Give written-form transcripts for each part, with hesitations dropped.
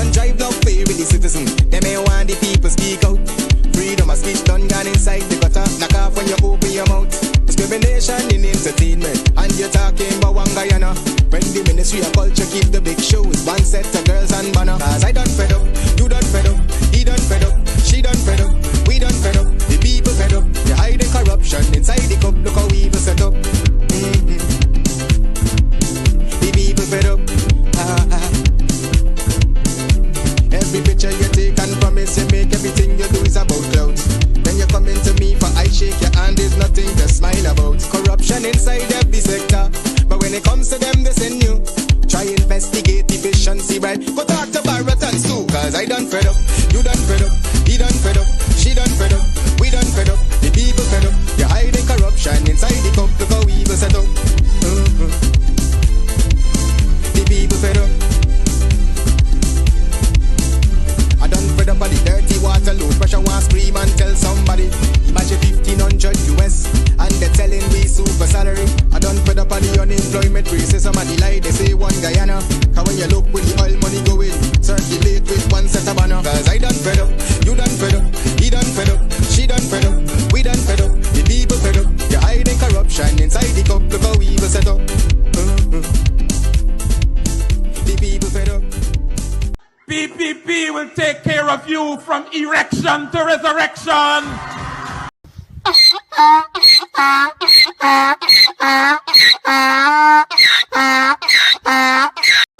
don't drive no fear with the citizen. They may want the people speak out. Freedom of speech done gone inside the gutter. Knock off when you open your mouth. Discrimination in entertainment, and you're talking about one Guyana. When the Ministry of Culture keep the big shows, one set of girls and banner. Cause I done fed up, you done fed up, he done fed up, she done fed up, we done fed up, the people fed up. You're hiding corruption inside the cup, look how evil set up. The people fed up. Every picture you take and promise you make, everything you do is about clouds. When you come into me for I shake your hand, there's nothing to smile about. Corruption inside every sector, but when it comes to them they send you. Try investigate efficiency, right? Go talk to Baratans too. Cause I done fed up, you done fed up, he done fed up, she done fed up, we done fed up, the people fed up. You're hiding corruption inside the cup, look how evil set up. The people fed up. I done fed up on the dirty water, low pressure, want scream and tell somebody. Imagine 1500 US, and they're telling we super salary. I done fed up on the unemployment racism and the lie they say one Guyana. Cause when you look with the oil money going, circulate with one set of banner. Cause I done fed up, you done fed up, he done fed up, she done fed up, we done fed up, the people fed up. You're hiding corruption inside the cup, look how evil set up. The people fed up. PPP will take care of you from erection to resurrection. I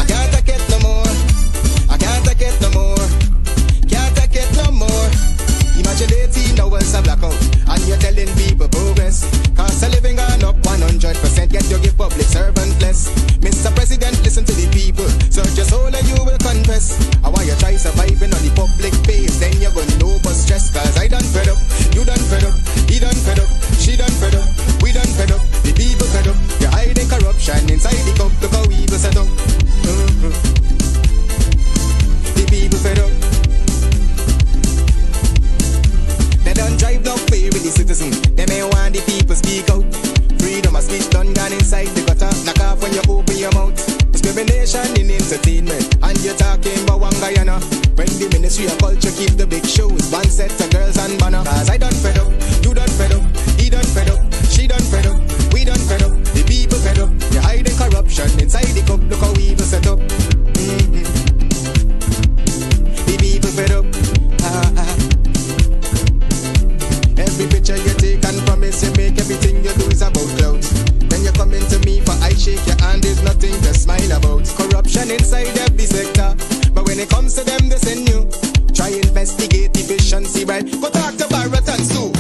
can't take it no more. I can't take it no more. Can't take it no more. Imagine 18 hours of blackout, and you're telling people progress. Cost of living gone up 100%, yet you give public servant less. Mr. President, listen to the people. Search your soul and you will confess. I want you try surviving on the public base, then you're gonna know but stress. Cause I done fed up, you done fed up, he done fed up, she done fed up, we done fed up, the people fed up. You're hiding corruption inside the cup, look how evil set up. The people fed up. They don't drive no fear with the citizen. They may want the people speak out. Freedom of speech done gone inside the gutter. Knock off when you open your mouth. Discrimination in entertainment, and you're talking about one Guyana. When the Ministry of Culture keep the big shows, one set of girls and banner. Cause I done fed up, you done fed up, he done fed up, she done fed up, we done fed up, the people fed up. You're hiding corruption inside the cup, look how evil set up. The people fed up. Every picture you take and promise you make, everything you do is about clouds. When you come into me for I shake your hand, there's nothing to smile about. Corruption inside every sector, but when it comes to them they send you. Try investigate efficiency, right? Go talk to Baratans too.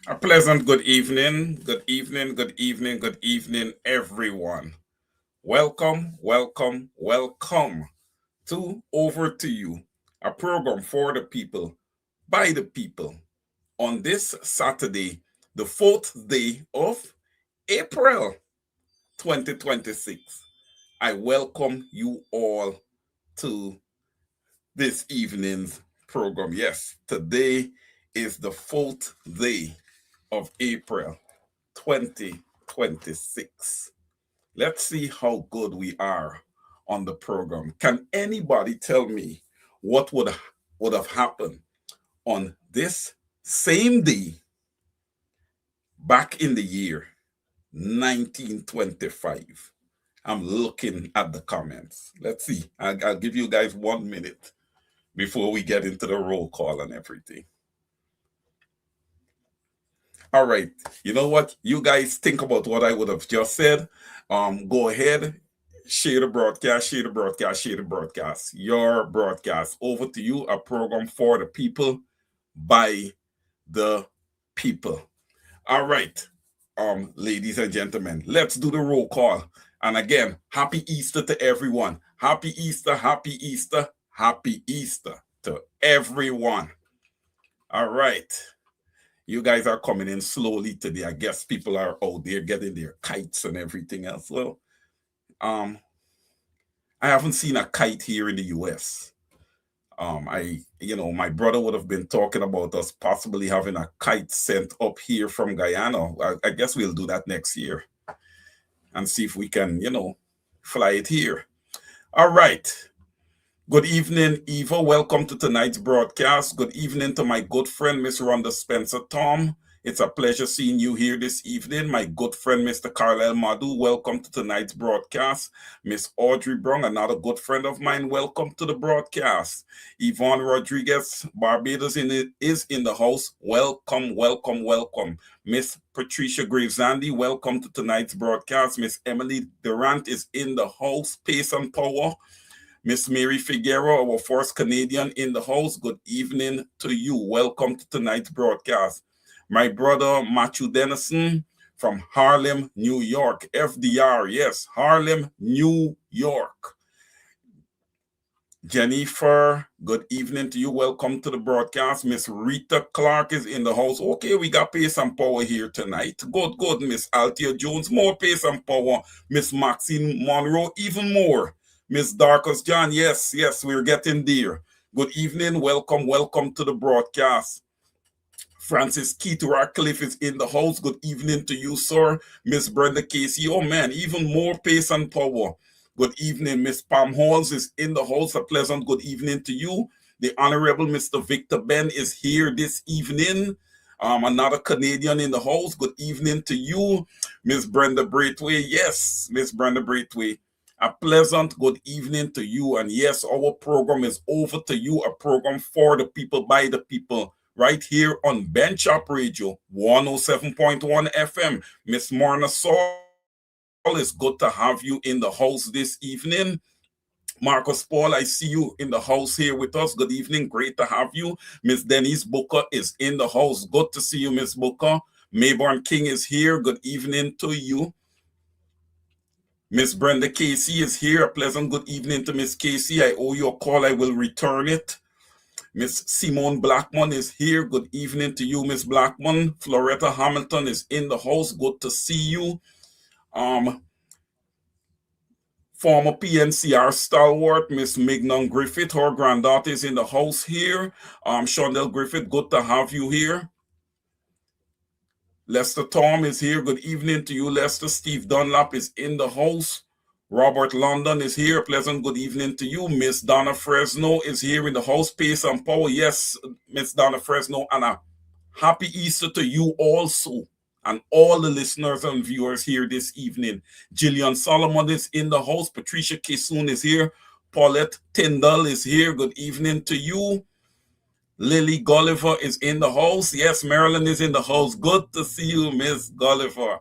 A pleasant good evening, good evening, good evening, good evening, everyone. Welcome, welcome, welcome to Over to You, a program for the people, by the people. On this Saturday, the 4th day of April 2026, I welcome you all to this evening's program. Yes, today is the 4th day of April 2026. Let's see how good we are on the program. Can anybody tell me what would have happened on this same day back in the year 1925? I'm looking at the comments. Let's see. I'll give you guys 1 minute before we get into the roll call and everything. All right. You know what? You guys think about what I would have just said. Go ahead, share the broadcast, share the broadcast, share the broadcast. Your broadcast. Over to you, a program for the people, by the people. All right. Ladies and gentlemen, let's do the roll call. And again, happy Easter to everyone. Happy Easter, happy Easter, happy Easter to everyone. All right. You guys are coming in slowly today. I guess people are out there getting their kites and everything else. Well, I haven't seen a kite here in the US. My brother would have been talking about us possibly having a kite sent up here from Guyana. I guess we'll do that next year and see if we can, fly it here. All right. Good evening, Eva. Welcome to tonight's broadcast. Good evening to my good friend, Miss Rhonda Spencer Tom. It's a pleasure seeing you here this evening. My good friend, Mr. Carlisle Madu. Welcome to tonight's broadcast. Miss Audrey Brown, another good friend of mine. Welcome to the broadcast. Yvonne Rodriguez, Barbados is in the house. Welcome, welcome, welcome. Miss Patricia Gravesandi, welcome to tonight's broadcast. Miss Emily Durant is in the house. Pace and power. Miss Mary Figueroa, our first Canadian in the house, good evening to you. Welcome to tonight's broadcast. My brother Matthew Dennison from Harlem, New York. FDR, yes, Harlem, New York. Jennifer, good evening to you. Welcome to the broadcast. Miss Rita Clark is in the house. Okay, we got pace and power here tonight. Good, Miss Althea Jones, more pace and power. Miss Maxine Monroe, even more. Miss Darkus John, yes, we're getting there. Good evening, welcome to the broadcast. Francis Keith Ratcliffe is in the house. Good evening to you, sir. Miss Brenda Casey, oh man, even more pace and power. Good evening, Miss Pam Halls is in the house. A pleasant good evening to you. The Honorable Mr. Victor Ben is here this evening. Another Canadian in the house. Good evening to you, Miss Brenda Braithwaite. Yes, Miss Brenda Braithwaite. A pleasant good evening to you. And yes, our program is Over to You, a program for the people, by the people, right here on Bench Up Radio, 107.1 FM. Miss Marna Saul, it's good to have you in the house this evening. Marcus Paul, I see you in the house here with us. Good evening. Great to have you. Miss Denise Booker is in the house. Good to see you, Miss Booker. Mayborn King is here. Good evening to you. Miss Brenda Casey is here. A pleasant good evening to Miss Casey. I owe you a call. I will return it. Miss Simone Blackman is here. Good evening to you, Miss Blackman. Floretta Hamilton is in the house. Good to see you. Former PNCR stalwart, Miss Mignon Griffith, her granddaughter is in the house here. Shondell Griffith, good to have you here. Lester Tom is here. Good evening to you, Lester. Steve Dunlap is in the house. Robert London is here. Pleasant good evening to you. Miss Donna Fresno is here in the house. Pace and power. Yes, Miss Donna Fresno. And a happy Easter to you also. And all the listeners and viewers here this evening. Jillian Solomon is in the house. Patricia Kisoon is here. Paulette Tyndall is here. Good evening to you. Lily Gulliver is in the house. Yes, Marilyn is in the house. Good to see you, Miss Gulliver.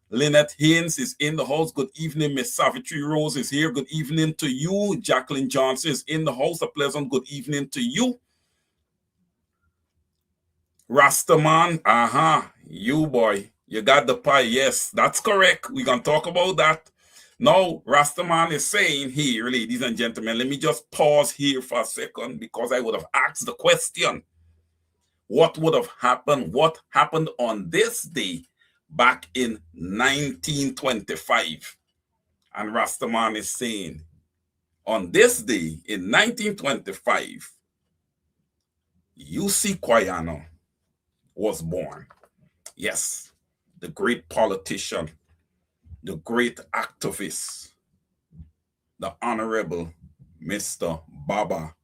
Lynette Haynes is in the house. Good evening. Miss Savitri Rose is here. Good evening to you. Jacqueline Johnson is in the house. A pleasant good evening to you. Rastaman, you boy, you got the pie. Yes, that's correct. We're going to talk about that. Now, Rastaman is saying here, ladies and gentlemen, let me just pause here for a second because I would have asked the question. What would have happened? What happened on this day back in 1925? And Rastaman is saying, on this day in 1925, UC Quayano was born. Yes, the great politician, the great activist, the Honorable Mr. Baba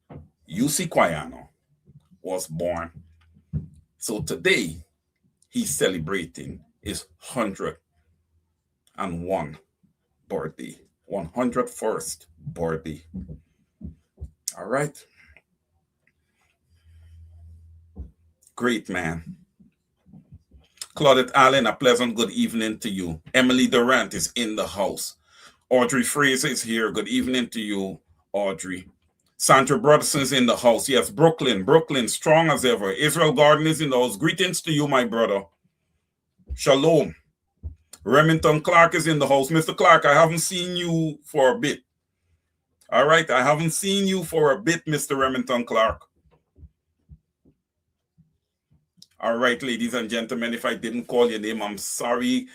UC Quayano was born. So today, he's celebrating his 101 birthday, 101st birthday. All right. Great man. Claudette Allen, a pleasant good evening to you. Emily Durant is in the house. Audrey Fraser is here. Good evening to you, Audrey. Sandra Broderson is in the house. Yes, Brooklyn, strong as ever. Israel Garden is in the house. Greetings to you, my brother. Shalom. Remington Clark is in the house. Mr. Clark, I haven't seen you for a bit. All right, I haven't seen you for a bit, Mr. Remington Clark. All right, ladies and gentlemen, if I didn't call your name, I'm sorry.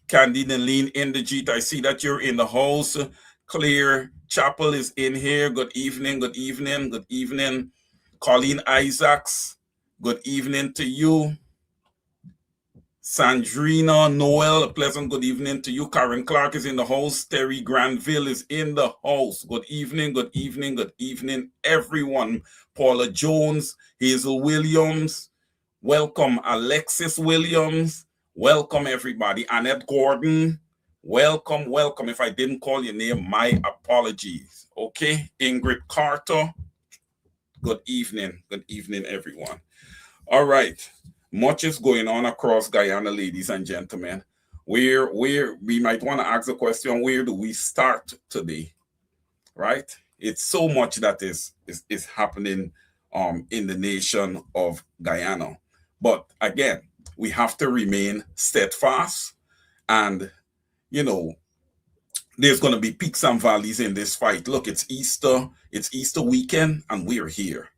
Candide and Lean Indigit, I see that you're in the house. Claire Chapel is in here. Good evening, good evening, good evening. Colleen Isaacs, good evening to you. Sandrina Noel, a pleasant good evening to you. Karen Clark is in the house. Terry Granville is in the house. Good evening, good evening, good evening, everyone. Paula Jones, Hazel Williams, welcome. Alexis Williams, welcome everybody. Annette Gordon, welcome, welcome. If I didn't call your name, my apologies. Okay, Ingrid Carter, good evening, everyone. All right. Much is going on across Guyana, ladies and gentlemen. We might want to ask the question, where do we start today? Right? It's so much that is happening in the nation of Guyana. But again, we have to remain steadfast, and there's going to be peaks and valleys in this fight. Look, it's Easter weekend, and we're here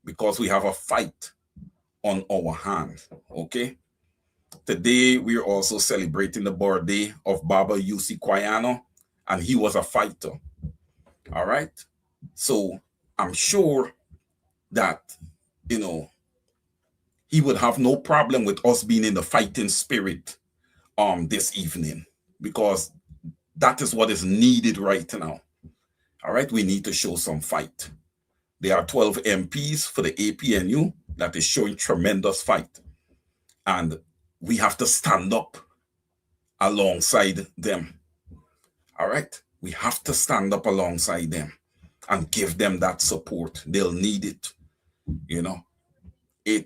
because we have a fight on our hands. Okay, today we're also celebrating the birthday of Baba UC Quayano, and he was a fighter. All right, so I'm sure that he would have no problem with us being in the fighting spirit this evening, because that is what is needed right now. All right, we need to show some fight. There are 12 MPs for the APNU that is showing tremendous fight. And we have to stand up alongside them. All right? We have to stand up alongside them and give them that support. They'll need it.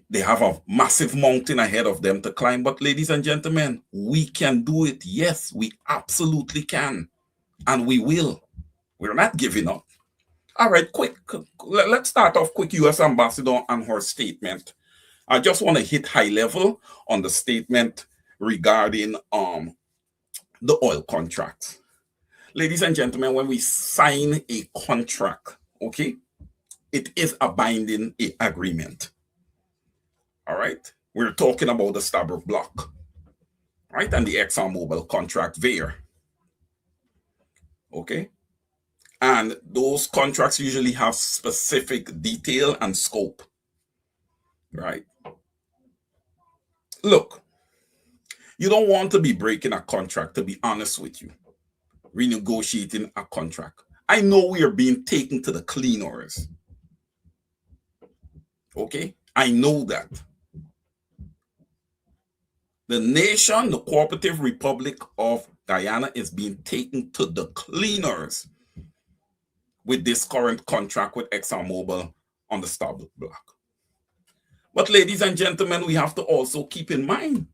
They have a massive mountain ahead of them to climb. But ladies and gentlemen, we can do it. Yes, we absolutely can. And we will. We're not giving up. All right, quick. Let's start off quick. U.S. Ambassador and her statement. I just want to hit high level on the statement regarding the oil contract. Ladies and gentlemen, when we sign a contract, okay, it is a binding agreement. All right, we're talking about the Stabroek Block, right, and the ExxonMobil contract there. Okay. And those contracts usually have specific detail and scope, right? Look, you don't want to be breaking a contract, to be honest with you, renegotiating a contract. I know we are being taken to the cleaners. Okay? I know that. The nation, the Cooperative Republic of Guyana, is being taken to the cleaners with this current contract with ExxonMobil on the Stabroek Block. But ladies and gentlemen, we have to also keep in mind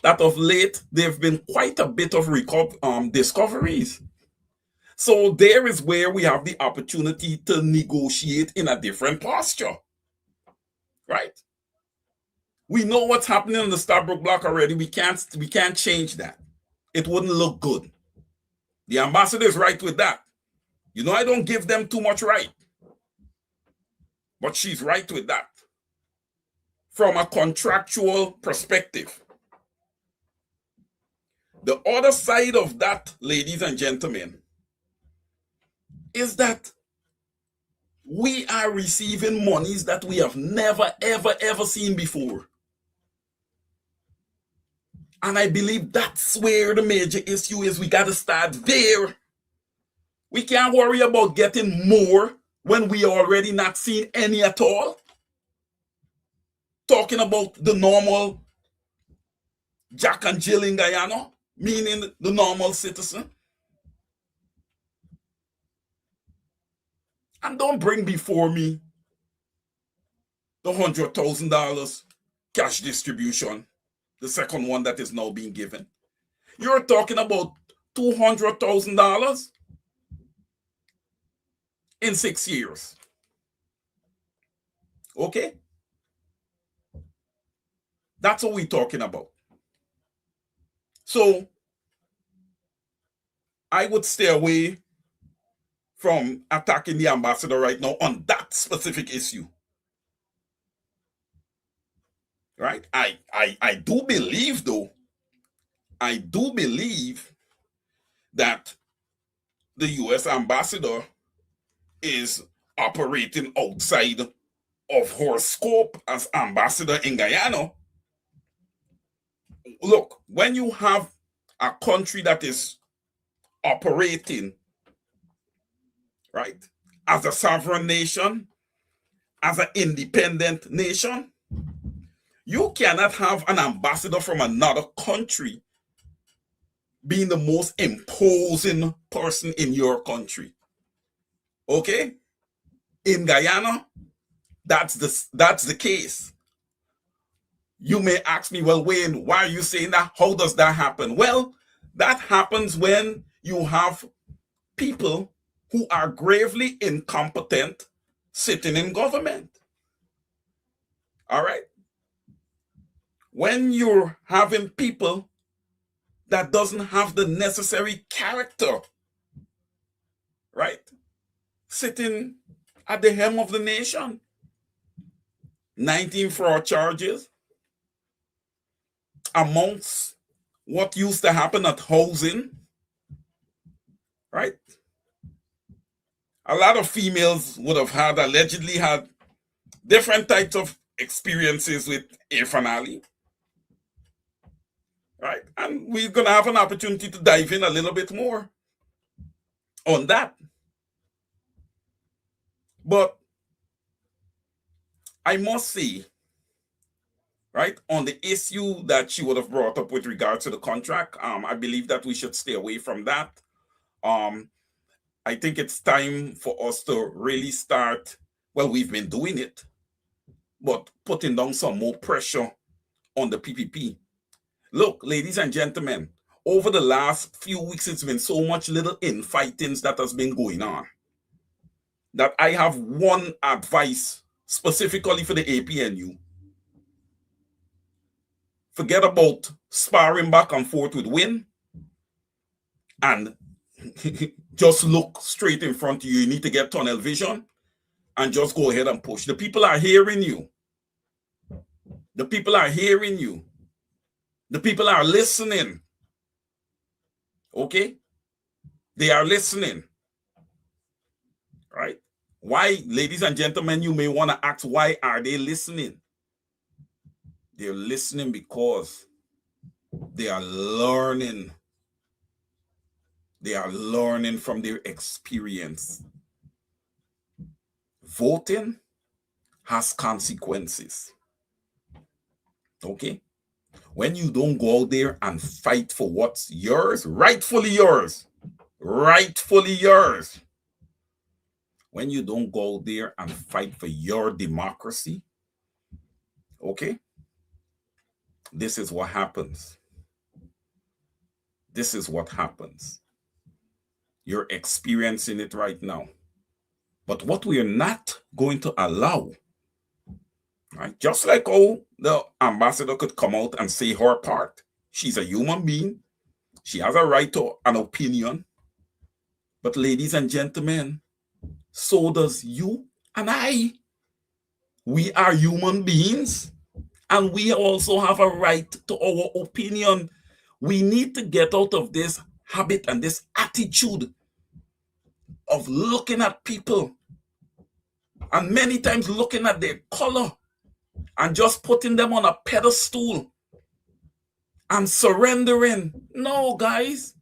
that of late, there have been quite a bit of discoveries. So there is where we have the opportunity to negotiate in a different posture, right? We know what's happening in the Starbrook block already. We can't change that. It wouldn't look good. The ambassador is right with that. You know, I don't give them too much right. But she's right with that. From a contractual perspective. The other side of that, ladies and gentlemen, is that we are receiving monies that we have never, ever, ever seen before. And I believe that's where the major issue is. We got to start there. We can't worry about getting more when we already not seeing any at all. Talking about the normal Jack and Jill in Guyana, meaning the normal citizen. And don't bring before me the $100,000 cash distribution, the second one that is now being given. You're talking about $200,000 in 6 years. Okay? That's what we're talking about. So, I would stay away from attacking the ambassador right now on that specific issue. Right? I do believe, though, I do believe that the U.S. ambassador is operating outside of her scope as ambassador in Guyana. Look, when you have a country that is operating, right, as a sovereign nation, as an independent nation, you cannot have an ambassador from another country being the most imposing person in your country. Okay? In Guyana, that's the case. You may ask me, well, Wayne, why are you saying that? How does that happen? Well, that happens when you have people who are gravely incompetent sitting in government. All right? When you're having people that doesn't have the necessary character, right, sitting at the helm of the nation. 19 fraud charges amongst what used to happen at housing, right? A lot of females would have allegedly had different types of experiences with Irfan Ali, right? And we're going to have an opportunity to dive in a little bit more on that. But I must say, right, on the issue that she would have brought up with regard to the contract, I believe that we should stay away from that. I think it's time for us to really start, well, we've been doing it, but putting down some more pressure on the PPP. Look, ladies and gentlemen, over the last few weeks, it's been so much little infightings that has been going on that I have one advice specifically for the APNU. Forget about sparring back and forth with Win and just look straight in front of you. You need to get tunnel vision and just go ahead and push. The people are hearing you. The people are hearing you. The people are listening. Okay? They are listening. Right? Why, ladies and gentlemen, you may want to ask, why are they listening? They're listening because they are learning. They are learning from their experience. Voting has consequences. Okay? When you don't go out there and fight for what's yours, rightfully yours, when you don't go out there and fight for your democracy, okay, this is what happens. This is what happens. You're experiencing it right now. But what we are not going to allow Right? Just like how the ambassador could come out and say her part. She's a human being. She has a right to an opinion. But ladies and gentlemen, so does you and I. We are human beings and we also have a right to our opinion. We need to get out of this habit and this attitude of looking at people and many times looking at their color and just putting them on a pedestal and surrendering. No, guys,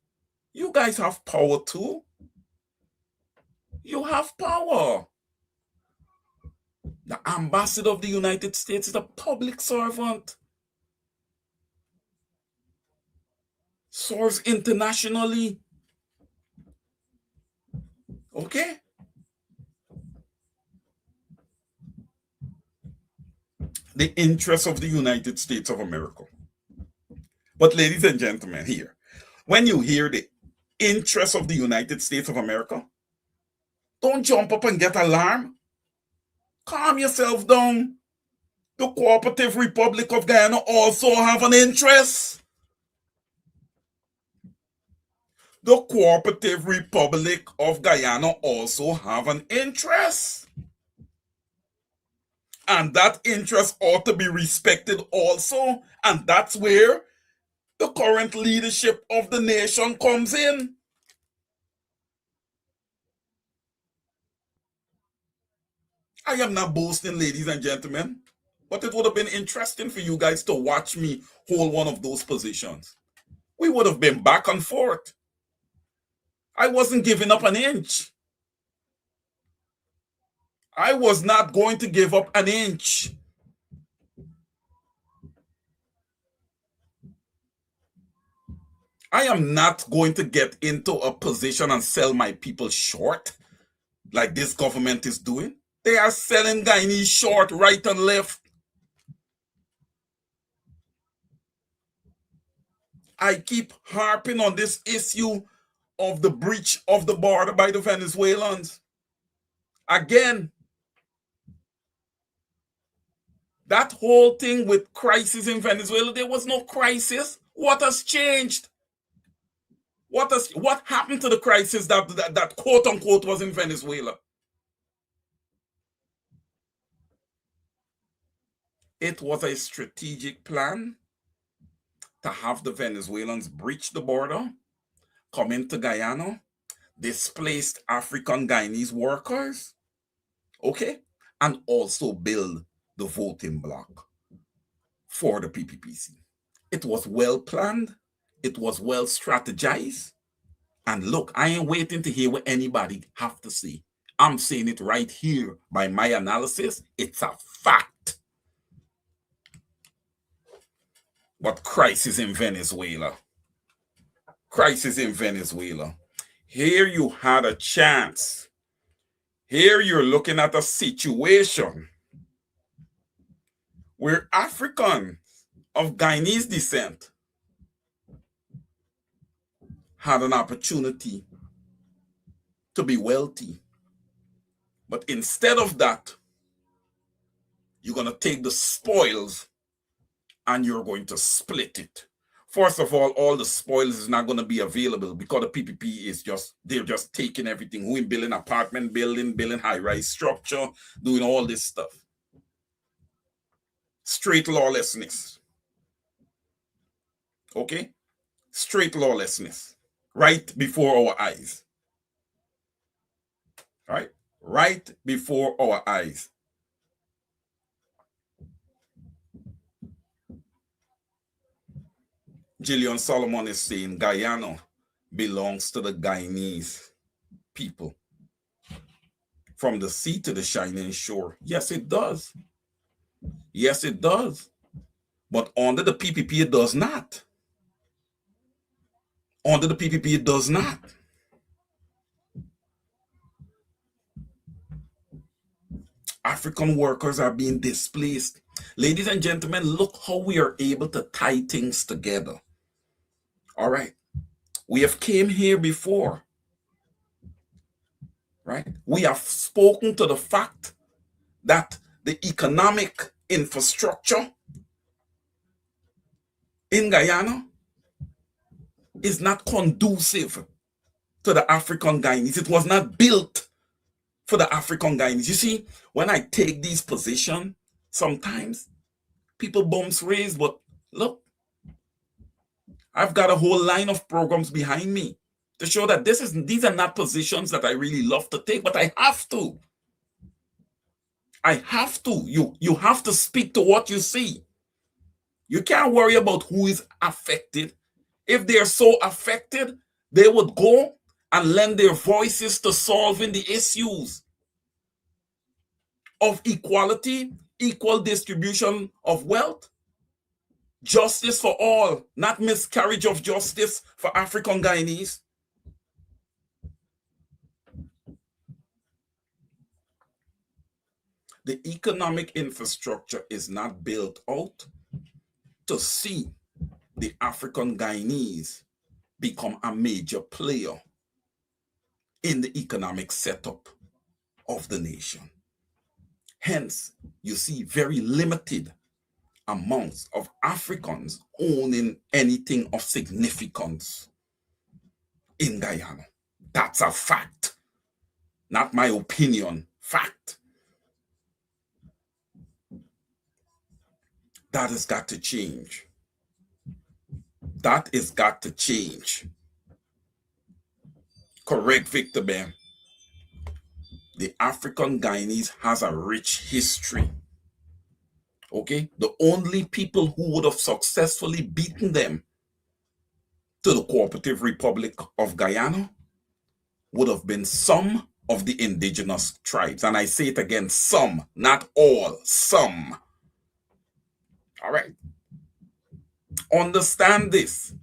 you guys have power too. You have power. The ambassador of the United States is a public servant. Serves internationally. Okay? The interests of the United States of America. But ladies and gentlemen, here, when you hear the interests of the United States of America, don't jump up and get alarmed. Calm yourself down. The Cooperative Republic of Guyana also have an interest. The Cooperative Republic of Guyana also have an interest. And that interest ought to be respected also. And that's where the current leadership of the nation comes in. I am not boasting, ladies and gentlemen, but it would have been interesting for you guys to watch me hold one of those positions. We would have been back and forth. I wasn't giving up an inch. I was not going to give up an inch. I am not going to get into a position and sell my people short like this government is doing. They are selling Guyanese short right and left. I keep harping on this issue of the breach of the border by the Venezuelans. Again, that whole thing with crisis in Venezuela, there was no crisis. What has changed? What happened to the crisis that quote unquote was in Venezuela? It was a strategic plan to have the Venezuelans breach the border, come into Guyana, displaced African Guyanese workers, okay, and also build the voting bloc for the PPPC. It was well planned, it was well strategized, and look, I ain't waiting to hear what anybody have to say. I'm saying it right here by my analysis. It's a fact. But crisis in Venezuela. Crisis in Venezuela. Here you had a chance. Here you're looking at a situation where Africans of Guyanese descent had an opportunity to be wealthy. But instead of that, you're going to take the spoils and you're going to split it. First of all the spoils is not going to be available because the PPP is they're just taking everything. Who in building apartment building high-rise structure, doing all this stuff. Straight lawlessness. Okay? Straight lawlessness. Right before our eyes. Right? Right before our eyes. Gillian Solomon is saying Guyana belongs to the Guyanese people. From the sea to the shining shore. Yes, it does. Yes, it does. But under the PPP, it does not. Under the PPP, it does not. African workers are being displaced. Ladies and gentlemen, look how we are able to tie things together. All right. We have came here before. Right? We have spoken to the fact that the economic infrastructure in Guyana is not conducive to the African Guyanese. It was not built for the African Guyanese. You see, when I take these positions, sometimes people bumps raised, but look, I've got a whole line of programs behind me to show that these are not positions that I really love to take, but I have to. I have to. You have to speak to what you see. You can't worry about who is affected. If they're so affected, they would go and lend their voices to solving the issues of equality, equal distribution of wealth, justice for all, not miscarriage of justice for African Guyanese. The economic infrastructure is not built out to see the African Guyanese become a major player in the economic setup of the nation. Hence, you see very limited amounts of Africans owning anything of significance in Guyana. That's a fact, not my opinion, fact. That has got to change. That has got to change. Correct, Victor Ben. The African Guyanese has a rich history. Okay? The only people who would have successfully beaten them to the Cooperative Republic of Guyana would have been some of the indigenous tribes. And I say it again, some, not all, some. All right? Understand this.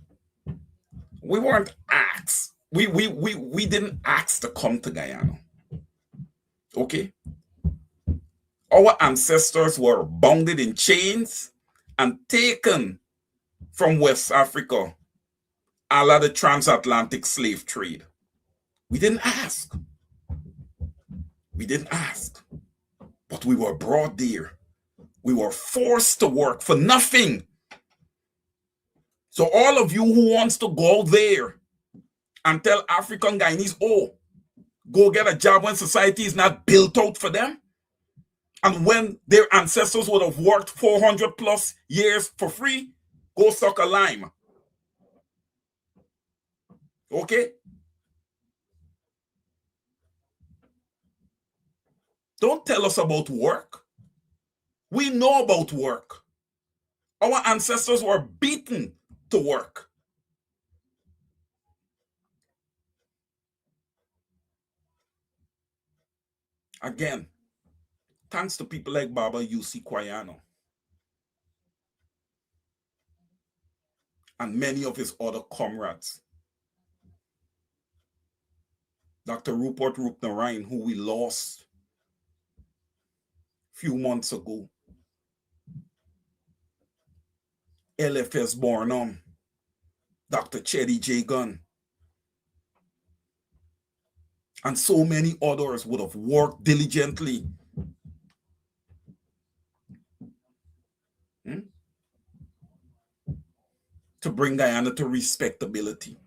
We weren't asked. We didn't ask to come to Guyana. Okay? Our ancestors were bounded in chains and taken from West Africa, a la the transatlantic slave trade. We didn't ask. We didn't ask. But we were brought there. We were forced to work for nothing. So all of you who wants to go there and tell African Guyanese, oh, go get a job when society is not built out for them, and when their ancestors would have worked 400 plus years for free, go suck a lime. Okay? Don't tell us about work. We know about work. Our ancestors were beaten to work. Again, thanks to people like Baba Yusi Kwayano and many of his other comrades. Dr. Rupert Rupnarayan, who we lost a few months ago. LFS Bornum, Dr. Chedi J. Gunn, and so many others would have worked diligently to bring Guyana to respectability.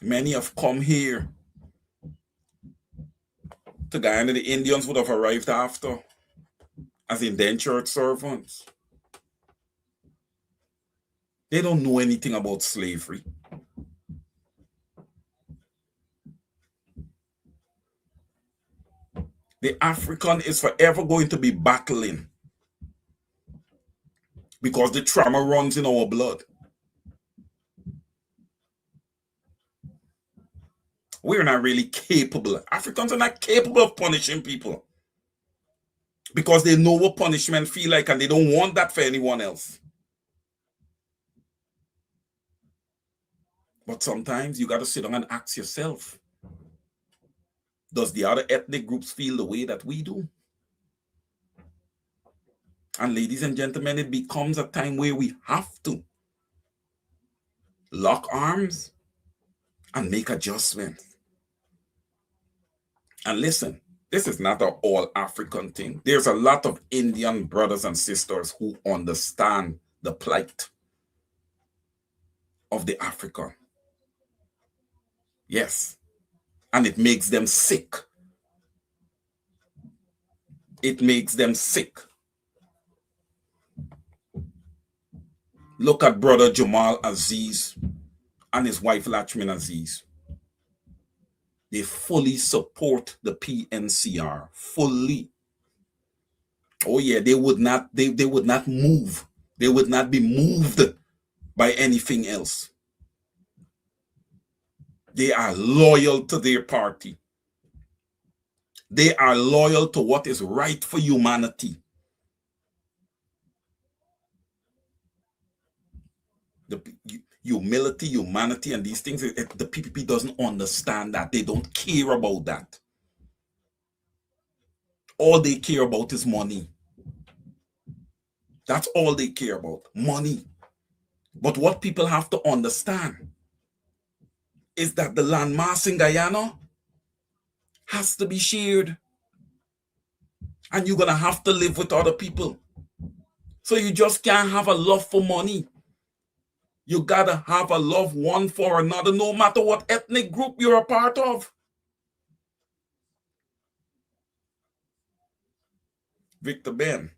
Many have come here to Guyana. The Indians would have arrived after as indentured servants. They don't know anything about slavery. The African is forever going to be battling because the trauma runs in our blood. We're not really capable. Africans are not capable of punishing people because they know what punishment feel like and they don't want that for anyone else. But sometimes you got to sit down and ask yourself, does the other ethnic groups feel the way that we do? And ladies and gentlemen, it becomes a time where we have to lock arms and make adjustments. And listen, this is not an all African thing. There's a lot of Indian brothers and sisters who understand the plight of the African. Yes. And it makes them sick. It makes them sick. Look at brother Jamal Aziz and his wife Lachman Aziz. They fully support the PNCR. Fully. Oh yeah, they would not move. They would not be moved by anything else. They are loyal to their party. They are loyal to what is right for humanity. The humility, humanity, and these things, the PPP doesn't understand that. They don't care about that. All they care about is money. That's all they care about, money. But what people have to understand is that the landmass in Guyana has to be shared. And you're going to have to live with other people. So you just can't have a love for money. You got to have a love one for another, no matter what ethnic group you're a part of. Victor Ben,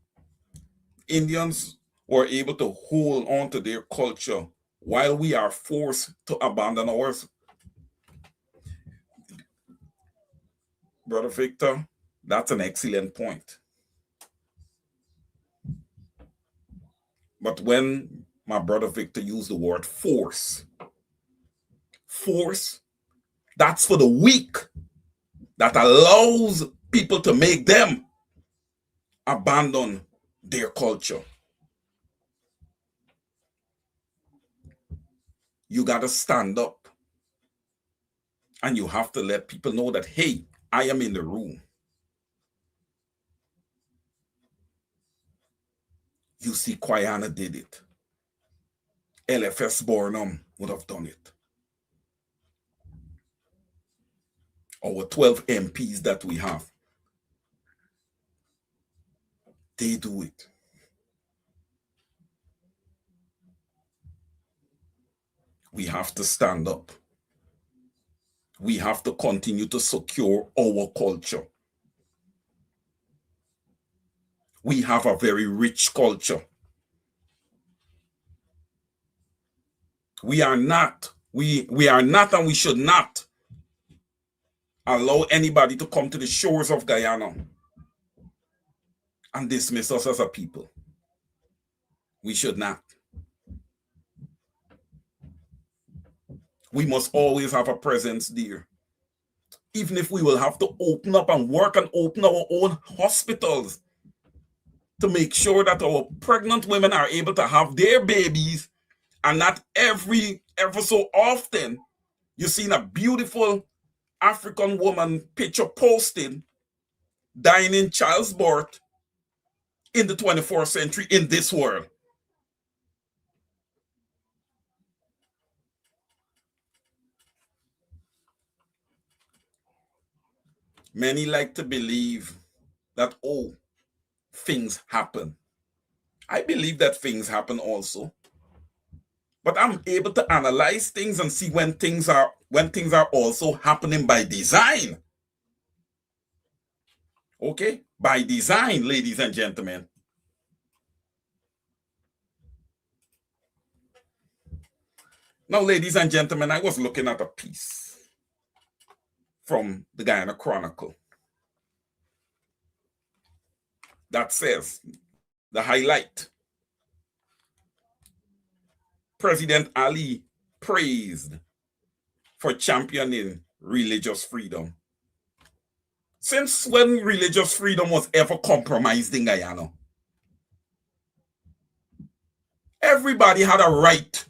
Indians were able to hold on to their culture while we are forced to abandon ours. Brother Victor, that's an excellent point. But when my brother Victor used the word force, that's for the weak, that allows people to make them abandon their culture. You got to stand up and you have to let people know that, hey, I am in the room. UC Quayana did it. LFS Bornum would have done it. Our 12 MPs that we have, they do it. We have to stand up. We have to continue to secure our culture. We have a very rich culture. We are not and we should not allow anybody to come to the shores of Guyana and dismiss us as a people. We should not. We must always have a presence there. Even if we will have to open up and work and open our own hospitals to make sure that our pregnant women are able to have their babies, and not ever so often you've seen a beautiful African woman picture posted dying in child's birth in the 24th century in this world. Many like to believe that, oh, things happen. I believe that things happen also. But I'm able to analyze things and see when things are also happening by design. Okay? By design, ladies and gentlemen. Now, ladies and gentlemen, I was looking at a piece from the Guyana Chronicle that says, the highlight, President Ali praised for championing religious freedom. Since when religious freedom was ever compromised in Guyana? Everybody had a right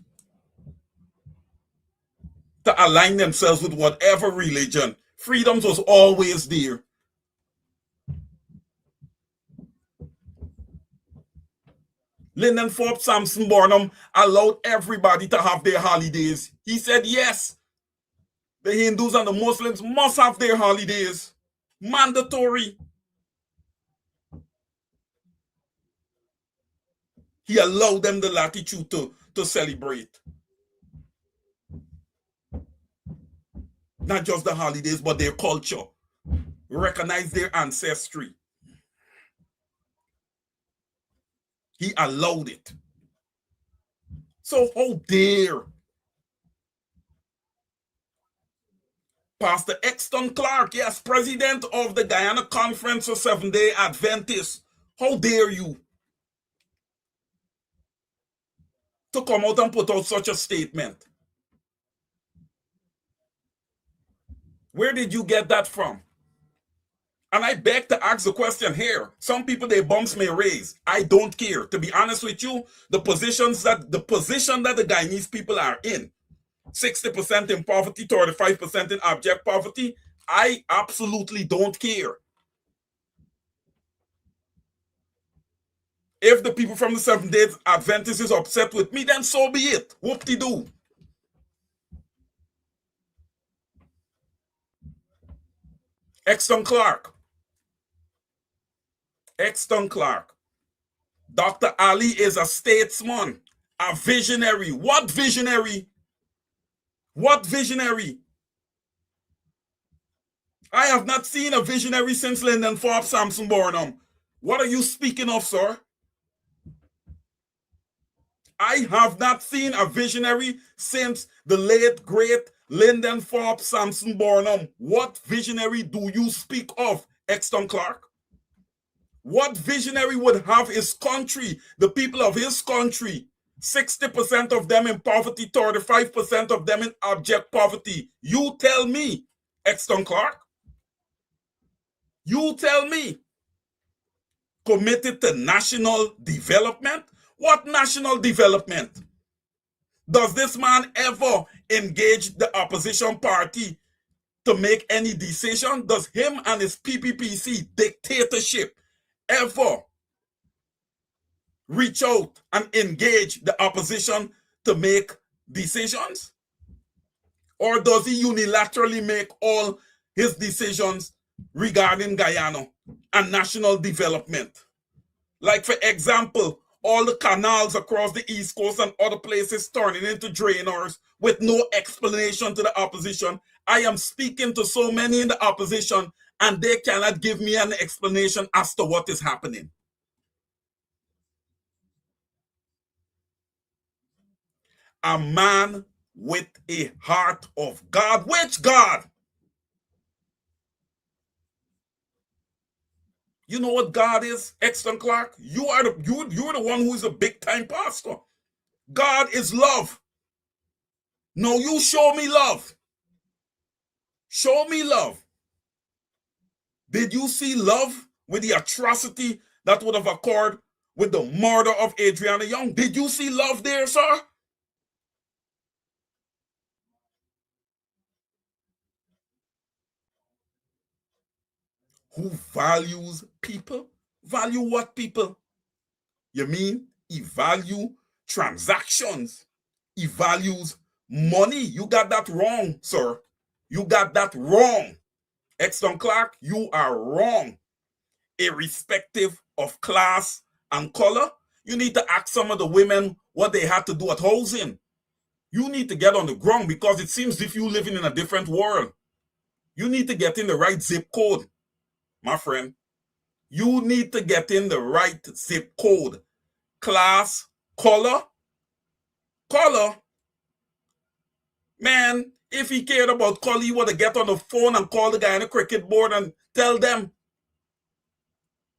to align themselves with whatever religion. Freedoms was always there. Lyndon Forbes Sampson Barnum allowed everybody to have their holidays. He said yes. The Hindus and the Muslims must have their holidays. Mandatory. He allowed them the latitude to celebrate. Not just the holidays, but their culture. Recognize their ancestry. He allowed it. So how dare Pastor Exton Clark, yes, president of the Guyana Conference of Seventh-day Adventists, how dare you to come out and put out such a statement? Where did you get that from? And I beg to ask the question here. Some people, their bumps may raise. I don't care. To be honest with you, the position that the Guyanese people are in, 60% in poverty, 35% in abject poverty, I absolutely don't care. If the people from the Seventh-day Adventists is upset with me, then so be it. Whoop-de-doo. Exton Clark. Dr. Ali is a statesman, a visionary. What visionary? What visionary? I have not seen a visionary since Lyndon Forbes Samson Barnum. What are you speaking of, sir? I have not seen a visionary since the late, great Lyndon Forbes Samson Barnum. What visionary do you speak of, Exton Clark? What visionary would have his country, the people of his country, 60% of them in poverty, 35% of them in abject poverty? You tell me, Exton Clark. You tell me. Committed to national development? What national development? Does this man ever engage the opposition party to make any decision? Does him and his PPPC dictatorship ever reach out and engage the opposition to make decisions? Or does he unilaterally make all his decisions regarding Guyana and national development? Like, for example, all the canals across the East Coast and other places turning into drainers with no explanation to the opposition. I am speaking to so many in the opposition and they cannot give me an explanation as to what is happening. A man with a heart of God. Which God? You know what God is, Exton Clark? You're the one who is a big time pastor. God is love. No, you show me love. Show me love. Did you see love with the atrocity that would have occurred with the murder of Adriana Young? Did you see love there, sir? Who values people? Value what people? You mean he value transactions? He values money? You got that wrong, sir. You got that wrong. Exton Clark, you are wrong. Irrespective of class and color, you need to ask some of the women what they had to do at housing. You need to get on the ground because it seems as if you're living in a different world. You need to get in the right zip code, my friend. You need to get in the right zip code. Class, color. Man, if he cared about color, he would have get on the phone and call the guy on the cricket board and tell them,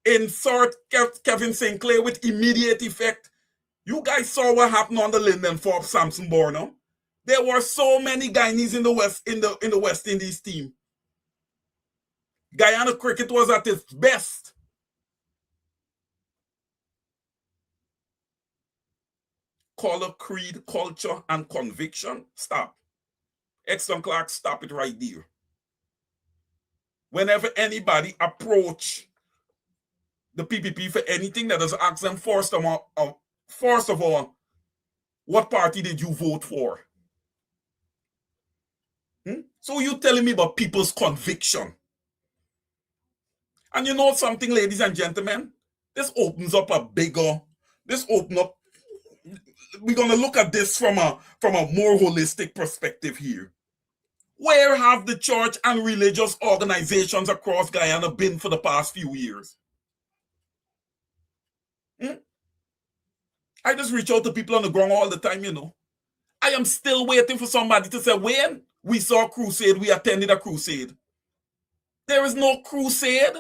insert Kevin Sinclair with immediate effect. You guys saw what happened on the Lyndon Forbes Samson Barnum. There were so many Guyanese in the West Indies team. Guyana cricket was at its best. Color, creed, culture, and conviction. Stop. Exton Clark, stop it right there. Whenever anybody approach the PPP for anything, that is ask them first of all, what party did you vote for? So you telling me about people's conviction. And you know something, ladies and gentlemen? This opens up a bigger, we're going to look at this from a more holistic perspective here. Where have the church and religious organizations across Guyana been for the past few years? I just reach out to people on the ground all the time, you know. I am still waiting for somebody to say, when we saw a crusade, we attended a crusade. There is no crusade.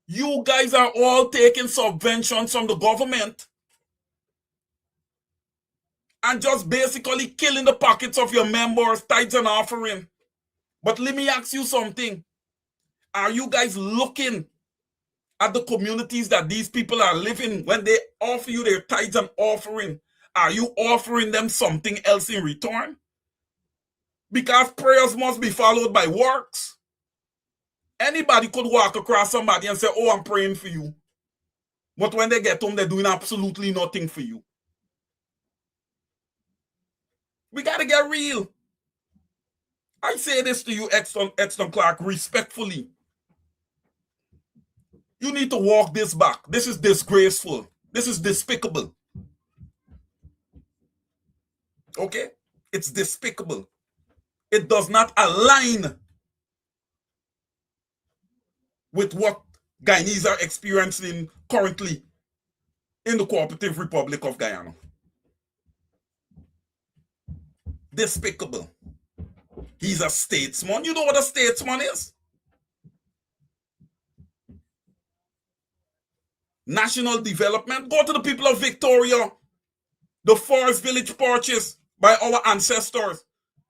You guys are all taking subventions from the government and just basically killing the pockets of your members, tithes and offering. But let me ask you something. Are you guys looking at the communities that these people are living when they offer you their tithes and offering? Are you offering them something else in return? Because prayers must be followed by works. Anybody could walk across somebody and say, oh, I'm praying for you. But when they get home, they're doing absolutely nothing for you. We got to get real. I say this to you, Exton Clark, respectfully. You need to walk this back. This is disgraceful. This is despicable. Okay? It's despicable. It does not align with what Guyanese are experiencing currently in the Cooperative Republic of Guyana. Despicable. He's a statesman. You know what a statesman is? National development. Go to the people of Victoria, the forest village purchased by our ancestors,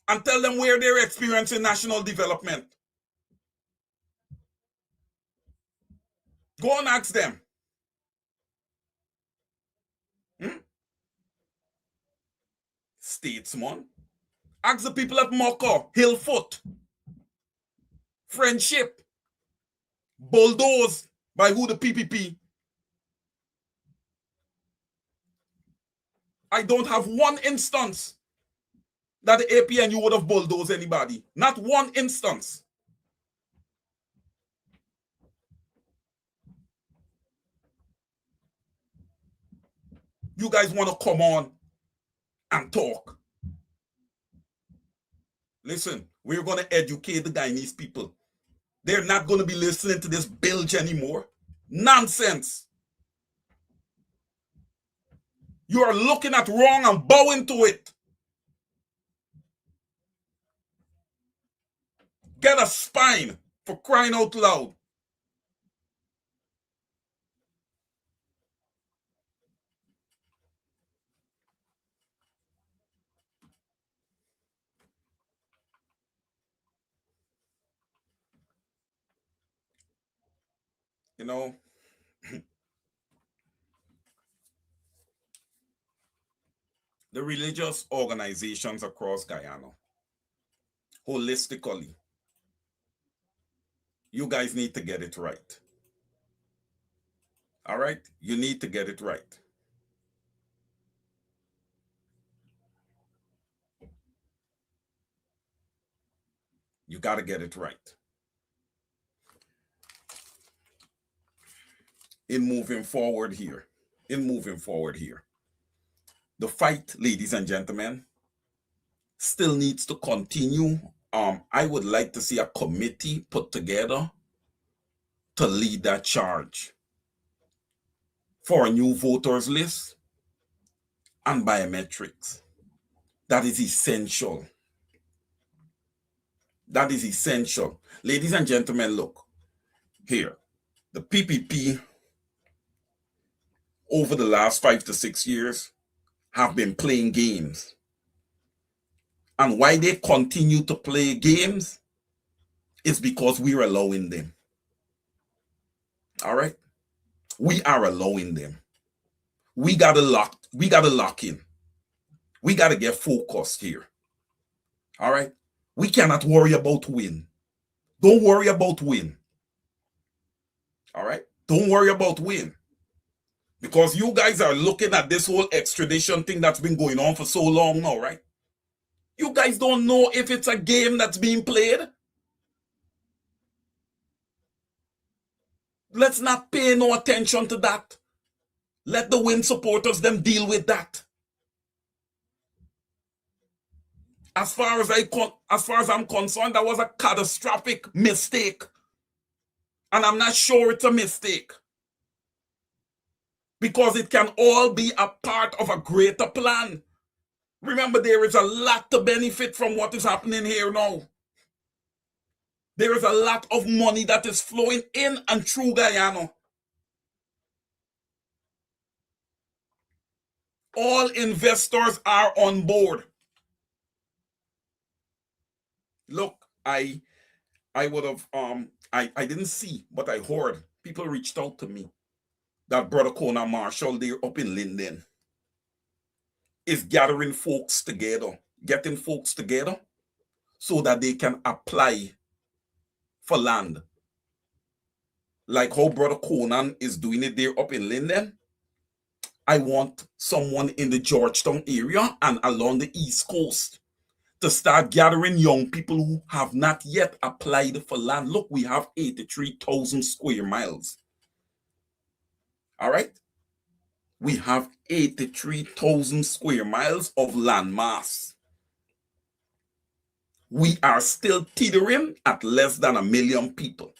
and tell them where they're experiencing national development. Go and ask them. Statesman. Ask the people at Moko, Hillfoot, Friendship, bulldozed by who? The PPP. I don't have one instance that the APNU would have bulldozed anybody. Not one instance. You guys want to come on and talk. Listen, we're going to educate the Guyanese people. They're not going to be listening to this bilge anymore. Nonsense. You are looking at wrong and bowing to it. Get a spine, for crying out loud. You know, the religious organizations across Guyana, holistically, you guys need to get it right. All right? You need to get it right. You got to get it right. In moving forward here, the fight, ladies and gentlemen, still needs to continue. I would like to see a committee put together to lead that charge for a new voters list and biometrics. That is essential. That is essential. Ladies and gentlemen, look, here, the PPP over the last 5 to 6 years have been playing games. And why they continue to play games is because we're allowing them. All right? We are allowing them. We gotta lock in. We gotta get focused here. All right? We cannot worry about win. Don't worry about win. All right? Don't worry about win. Because you guys are looking at this whole extradition thing that's been going on for so long now, right? You guys don't know if it's a game that's being played? Let's not pay no attention to that. Let the win supporters them deal with that. As far as I'm concerned, that was a catastrophic mistake. And I'm not sure it's a mistake. Because it can all be a part of a greater plan. Remember, there is a lot to benefit from what is happening here now. There is a lot of money that is flowing in and through Guyana. All investors are on board. Look, I would have I didn't see, but I heard people reached out to me that Brother Conan Marshall there up in Linden is gathering folks together, getting folks together so that they can apply for land. Like how Brother Conan is doing it there up in Linden. I want someone in the Georgetown area and along the East Coast to start gathering young people who have not yet applied for land. Look, we have 83,000 square miles. All right? We have 83,000 square miles of land mass. We are still teetering at less than 1 million people.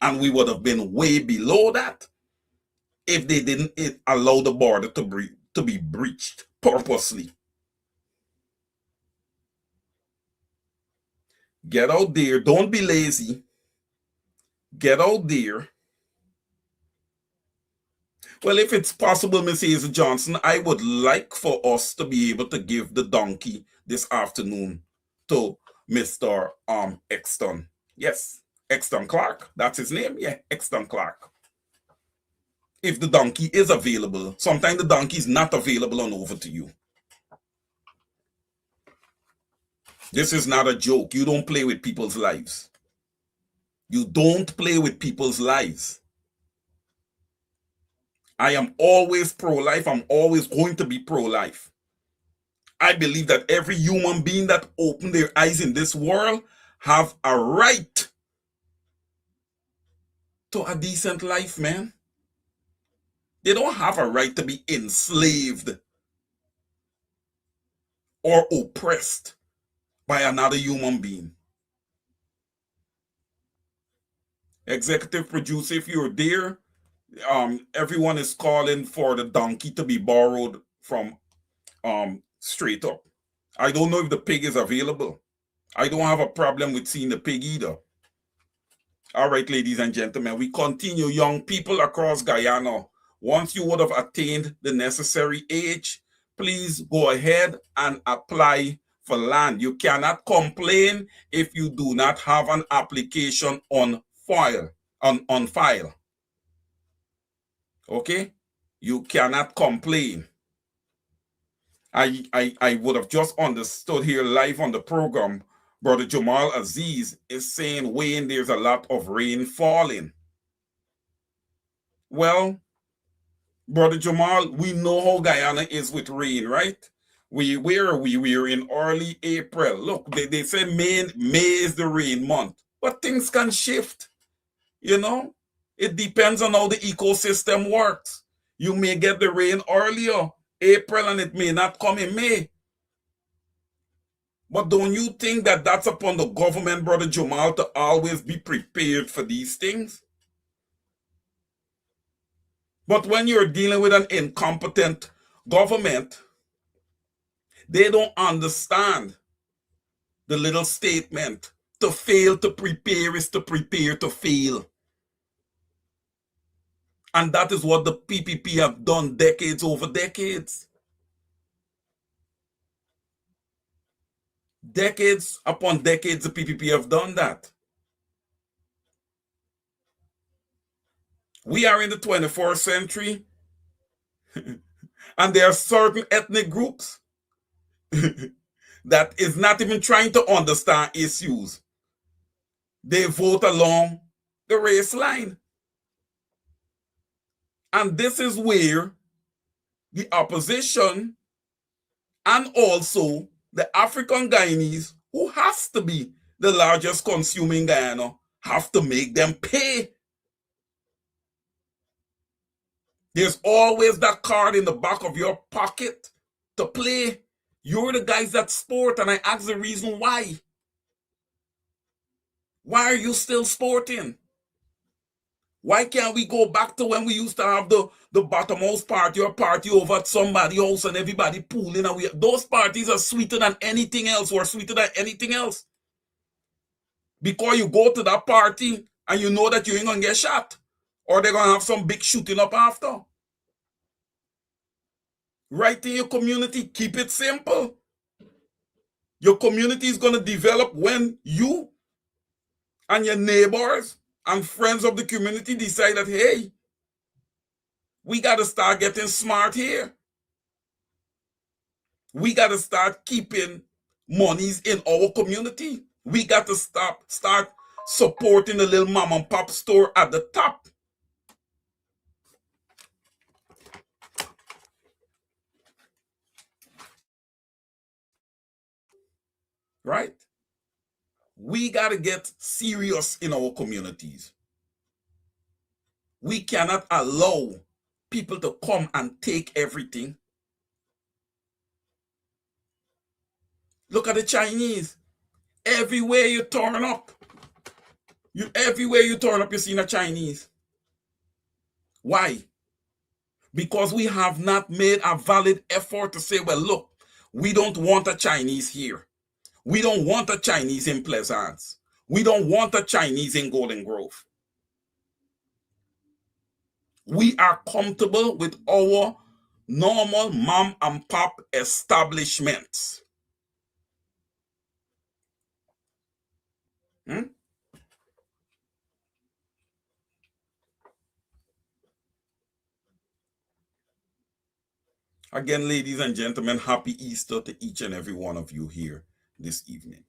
And we would have been way below that if they didn't allow the border to be breached purposely. Get out there. Don't be lazy. Get out there. Well, if it's possible, Mrs. Johnson, I would like for us to be able to give the donkey this afternoon to Mr. Exton. Yes, Exton Clark. That's his name. Yeah, Exton Clark. If the donkey is available, sometimes the donkey is not available on over to you. This is not a joke. You don't play with people's lives. You don't play with people's lives. I am always pro-life. I'm always going to be pro-life. I believe that every human being that opened their eyes in this world have a right to a decent life, man. They don't have a right to be enslaved or oppressed by another human being. Executive producer, if you're there, everyone is calling for the donkey to be borrowed from straight up. I don't know if the pig is available. I don't have a problem with seeing the pig either. All right, ladies and gentlemen, we continue. Young people across Guyana, once you would have attained the necessary age, please go ahead and apply for land. You cannot complain if you do not have an application on file. On file. Okay? You cannot complain. I would have just understood here live on the program, Brother Jamal Aziz is saying, Wayne, there's a lot of rain falling. Well, Brother Jamal, we know how Guyana is with rain, right? Where are we? We are in early April. Look, they say May is the rain month. But things can shift, you know? It depends on how the ecosystem works. You may get the rain earlier, April, and it may not come in May. But don't you think that that's upon the government, Brother Jamal, to always be prepared for these things? But when you're dealing with an incompetent government, they don't understand the little statement, to fail to prepare is to prepare to fail. And that is what the PPP have done decades over decades. Decades upon decades, the PPP have done that. We are in the 21st century, and there are certain ethnic groups that is not even trying to understand issues. They vote along the race line. And this is where the opposition and also the African Guyanese, who has to be the largest consumer in Guyana, have to make them pay. There's always that card in the back of your pocket to play. You're the guys that sport, and I ask the reason why. Why are you still sporting? Why can't we go back to when we used to have the bottomhouse party or party over at somebody's house and everybody pooling? And those parties are sweeter than anything else, or sweeter than anything else. Because you go to that party and you know that you ain't going to get shot, or they're going to have some big shooting up after. Right in your community, keep it simple. Your community is going to develop when you and your neighbors and friends of the community decide that, hey, we got to start getting smart here. We got to start keeping monies in our community. We got to start supporting the little mom and pop store at the top. Right? We got to get serious in our communities. We cannot allow people to come and take everything. Look at the Chinese. Everywhere you turn up, you see a Chinese. Why? Because we have not made a valid effort to say, well, look, we don't want a Chinese here. We don't want a Chinese in Pleasance. We don't want a Chinese in Golden Grove. We are comfortable with our normal mom and pop establishments. Again, ladies and gentlemen, happy Easter to each and every one of you here this evening.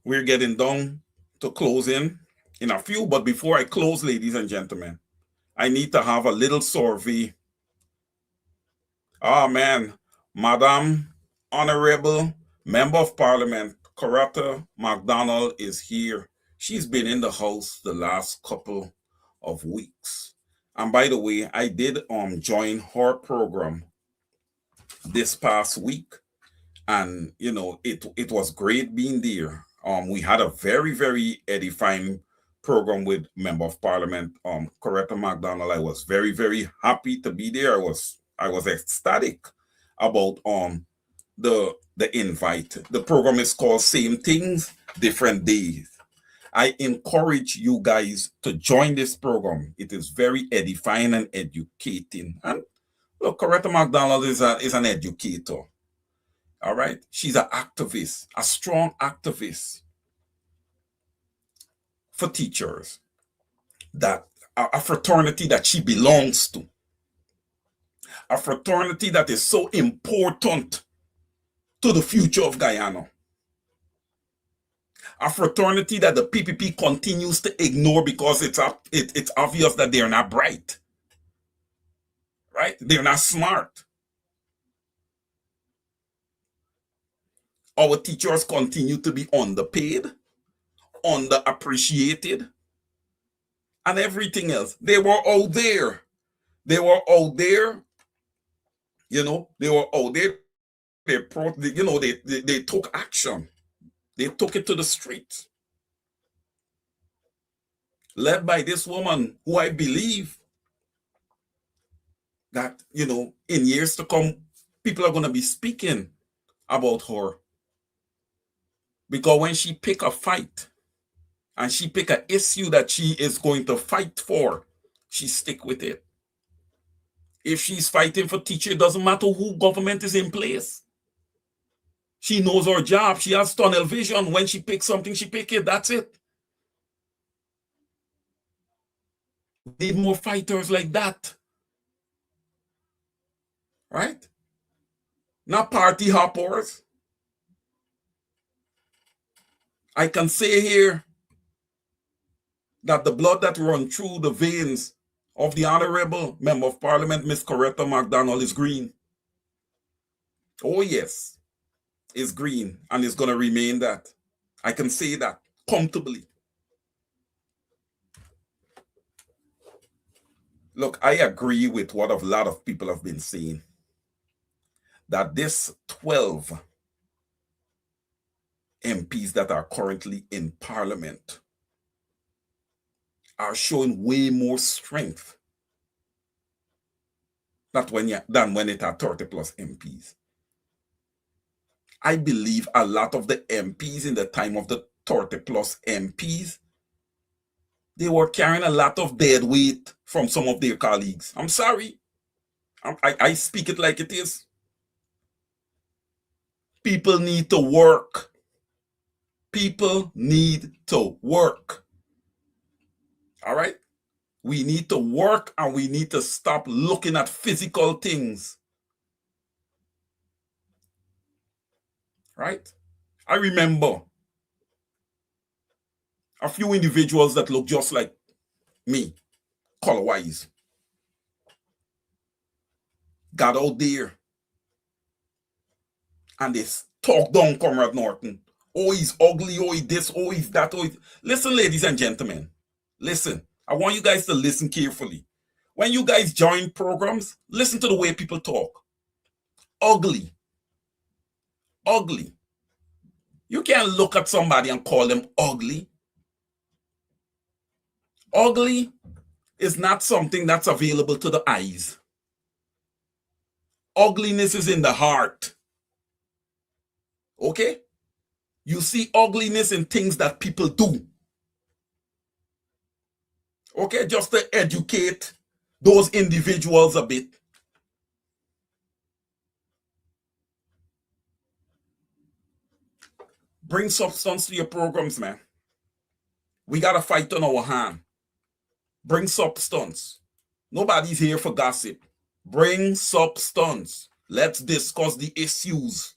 We're getting down to closing in a few, but before I close, ladies and gentlemen, I need to have a little survey. Oh man, Madam Honorable Member of Parliament Coretta McDonald is here. She's been in the house the last couple of weeks. And by the way, I did join her program this past week. And you know, it was great being there. We had a very, very edifying program with Member of Parliament Coretta McDonald. I was very, very happy to be there. I was ecstatic about the invite. The program is called Same Things, Different Days. I encourage you guys to join this program. It is very edifying and educating. And look, Coretta McDonald is an educator. All right. She's an activist, a strong activist for teachers, that a fraternity that she belongs to, a fraternity that is so important to the future of Guyana, a fraternity that the PPP continues to ignore because it's obvious that they're not bright, right? They're not smart. Our teachers continue to be underpaid, underappreciated, and everything else. They were out there. They were out there. You know, they were out there. They took action. They took it to the street. Led by this woman who I believe that, you know, in years to come, people are going to be speaking about her. Because when she pick a fight and she pick an issue that she is going to fight for, she stick with it. If she's fighting for teacher, it doesn't matter who government is in place. She knows her job. She has tunnel vision. When she picks something, she pick it. That's it. We need more fighters like that. Right? Not party hoppers. I can say here that the blood that runs through the veins of the Honorable Member of Parliament, Miss Coretta McDonald, is green. Oh, yes, it's green, and it's going to remain that. I can say that comfortably. Look, I agree with what a lot of people have been saying, that this 12 MPs that are currently in Parliament are showing way more strength than when it had 30 plus MPs. I believe a lot of the MPs in the time of the 30 plus MPs, they were carrying a lot of dead weight from some of their colleagues. I'm sorry. I speak it like it is. People need to work. People need to work. All right? We need to work, and we need to stop looking at physical things. Right? I remember a few individuals that look just like me, color-wise, got out there and they talk down Comrade Norton. Oh, he's ugly. Oh, he's this. Oh, he's that. Oh, listen, ladies and gentlemen. Listen. I want you guys to listen carefully. When you guys join programs, listen to the way people talk. Ugly. Ugly. You can't look at somebody and call them ugly. Ugly is not something that's available to the eyes. Ugliness is in the heart. Okay? You see ugliness in things that people do. Okay, just to educate those individuals a bit. Bring substance to your programs, man. We got a fight on our hand. Bring substance. Nobody's here for gossip. Bring substance. Let's discuss the issues.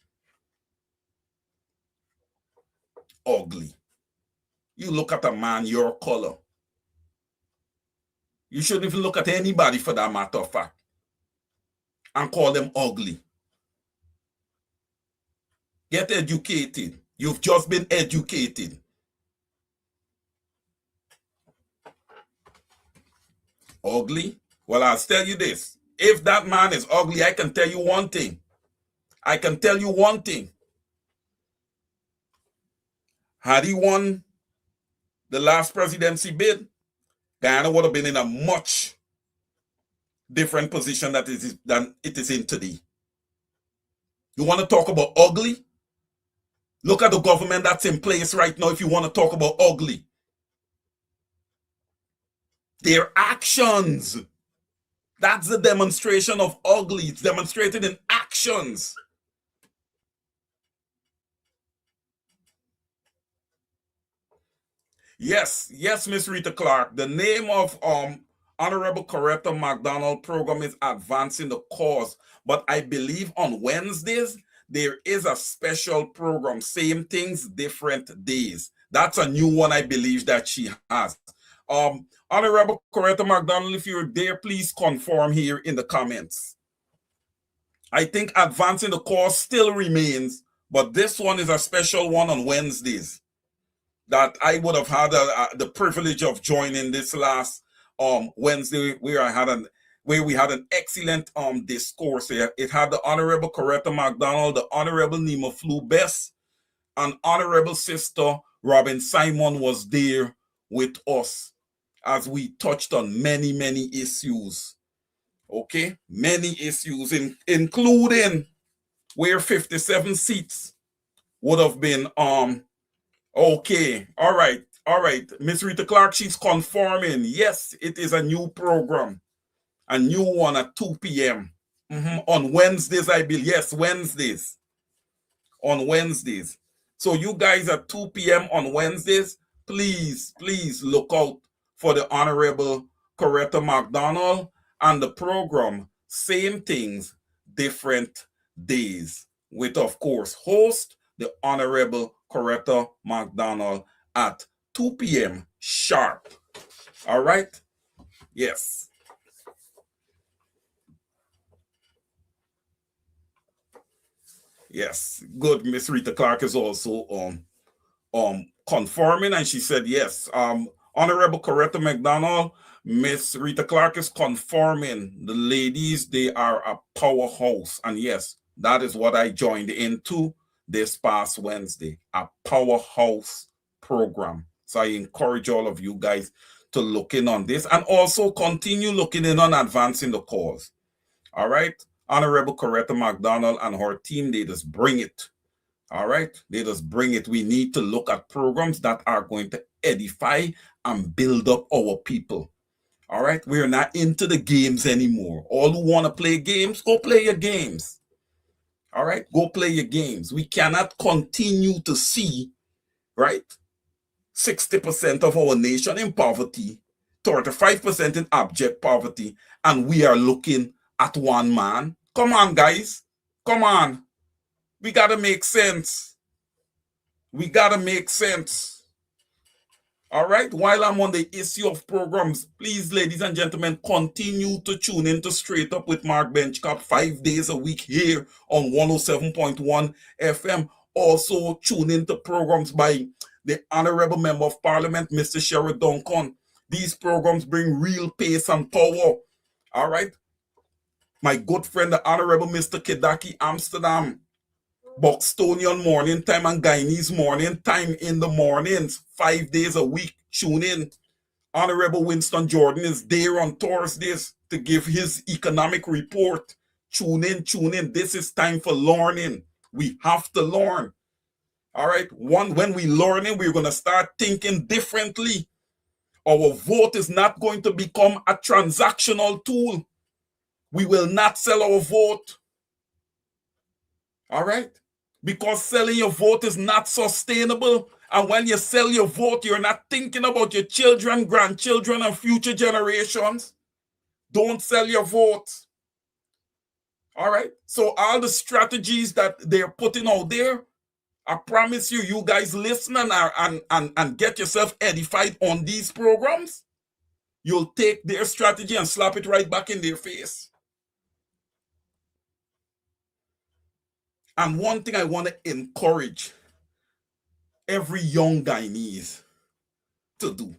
Ugly. You look at a man your color. You shouldn't even look at anybody, for that matter of fact, and call them ugly. Get educated. You've just been educated. Ugly? Well, I'll tell you this. If that man is ugly, I can tell you one thing. I can tell you one thing. Had he won the last presidency bid, Guyana would have been in a much different position than it is in today. You want to talk about ugly? Look at the government that's in place right now if you want to talk about ugly. Their actions. That's the demonstration of ugly. It's demonstrated in actions. Yes, Miss Rita Clark. The name of Honorable Coretta McDonald program is Advancing the Cause. But I believe on Wednesdays, there is a special program. Same things, different days. That's a new one I believe that she has. Honorable Coretta McDonald, if you're there, please confirm here in the comments. I think Advancing the Cause still remains, but this one is a special one on Wednesdays that I would have had the privilege of joining this last Wednesday, where we had an excellent discourse here. It had the Honorable Coretta McDonald, the Honorable Nima Flu-Best, and Honorable Sister Robin Simon was there with us as we touched on many, many issues. Okay? Many issues, including where 57 seats would have been okay. All right. Miss Rita Clark, she's confirming. Yes, it is a new program. A new one at 2 p.m. On Wednesdays, I believe. Yes, Wednesdays. On Wednesdays. So you guys at 2 p.m. on Wednesdays, please look out for the Honorable Coretta McDonald and the program. Same things, different days. With, of course, host the Honorable Coretta McDonald at 2 p.m. sharp. All right? Yes. Yes, good. Miss Rita Clark is also confirming, and she said yes. Honorable Coretta McDonald, Miss Rita Clark is confirming. The ladies, they are a powerhouse, and yes, that is what I joined into this past Wednesday, a powerhouse program. So I encourage all of you guys to look in on this and also continue looking in on advancing the cause. All right, Honorable Coretta McDonald and her team, they just bring it. All right, they just bring it. We need to look at programs that are going to edify and build up our people. All right, we're not into the games anymore. All who want to play games, go play your games. All right, go play your games. We cannot continue to see, right, 60% of our nation in poverty, 35% in abject poverty, and we are looking at one man. Come on, guys. Come on. We got to make sense. We got to make sense. All right. While I'm on the issue of programs, please, ladies and gentlemen, continue to tune in to Straight Up with Mark Benchcap 5 days a week here on 107.1 FM. Also, tune into programs by the Honorable Member of Parliament, Mr. Sherrod Duncan. These programs bring real pace and power. All right. My good friend, the Honorable Mr. Kedaki Amsterdam. Buxtonian morning time and Guyanese morning time in the mornings, 5 days a week. Tune in. Honorable Winston Jordan is there on Thursdays to give his economic report. Tune in, tune in. This is time for learning. We have to learn. All right. When we learning, we're going to start thinking differently. Our vote is not going to become a transactional tool. We will not sell our vote. All right. Because selling your vote is not sustainable. And when you sell your vote, you're not thinking about your children, grandchildren, and future generations. Don't sell your vote. All right. So all the strategies that they're putting out there, I promise you, you guys listen and get yourself edified on these programs. You'll take their strategy and slap it right back in their face. And one thing I want to encourage every young Guyanese to do,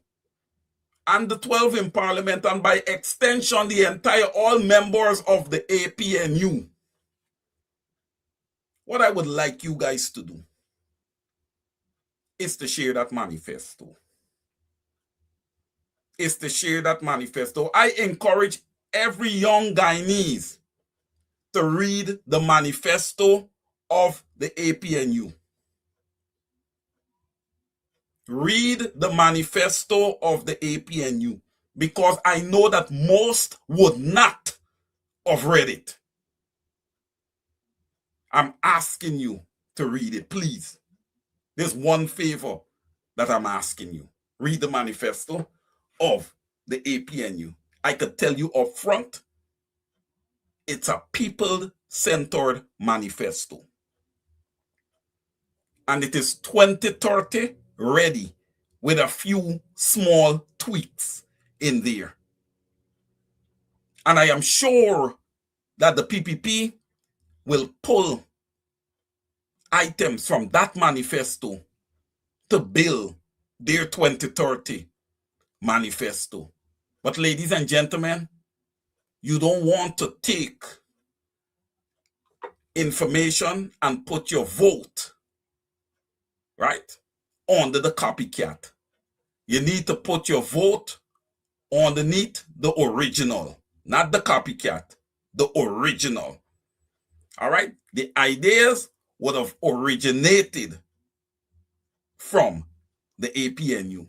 and the 12 in Parliament, and by extension, the entire, all members of the APNU, what I would like you guys to do is to share that manifesto. Is to share that manifesto. I encourage every young Guyanese to read the manifesto of the APNU. Read the manifesto of the APNU, because I know that most would not have read it. I'm asking you to read it, please. There's one favor that I'm asking you. Read the manifesto of the APNU. I could tell you up front, it's a people-centered manifesto. And it is 2030 ready with a few small tweaks in there. And I am sure that the PPP will pull items from that manifesto to build their 2030 manifesto. But ladies and gentlemen, you don't want to take information and put your vote, right, under the copycat. You need to put your vote underneath the original, not the copycat, the original. All right? The ideas would have originated from the APNU.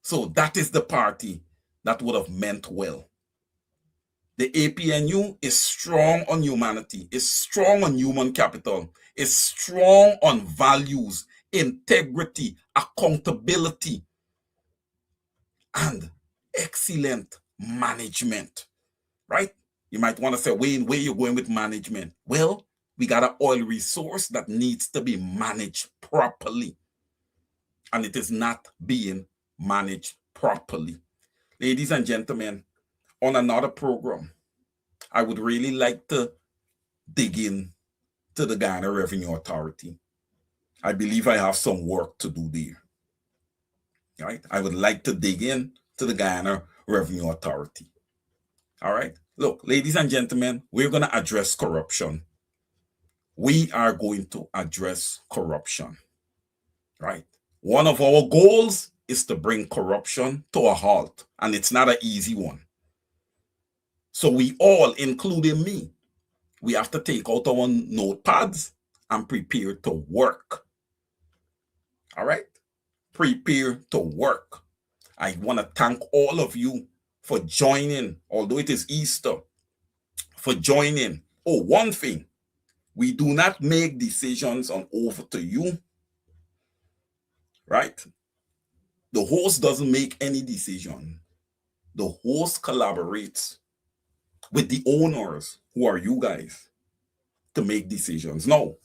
So that is the party that would have meant well. The APNU is strong on humanity, is strong on human capital, is strong on values, integrity, accountability, and excellent management, right? You might want to say, Wayne, where you going with management? Well, we got an oil resource that needs to be managed properly, and it is not being managed properly. Ladies and gentlemen, on another program, I would really like to dig in to the Ghana Revenue Authority. I believe I have some work to do there. Right? I would like to dig in to the Ghana Revenue Authority. All right? Look, ladies and gentlemen, we're going to address corruption. We are going to address corruption. Right? One of our goals is to bring corruption to a halt, and it's not an easy one. So we all, including me, we have to take out our notepads and prepare to work. All right? Prepare to work. I want to thank all of you for joining, although it is Easter, for joining. Oh, one thing, we do not make decisions on over to you, right? The host doesn't make any decision. The host collaborates with the owners, who are you guys, to make decisions. Now,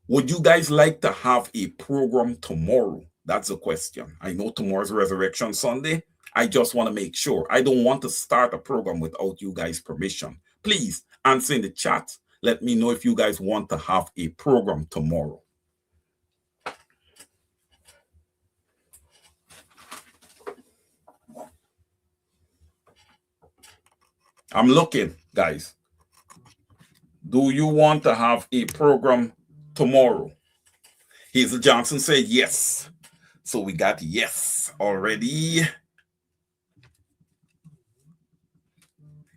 would you guys like to have a program tomorrow? That's the question. I know tomorrow's Resurrection Sunday. I just want to make sure. I don't want to start a program without you guys' permission. Please answer in the chat. Let me know if you guys want to have a program tomorrow. I'm looking, guys. Do you want to have a program tomorrow? Hazel Johnson said yes. So we got yes already.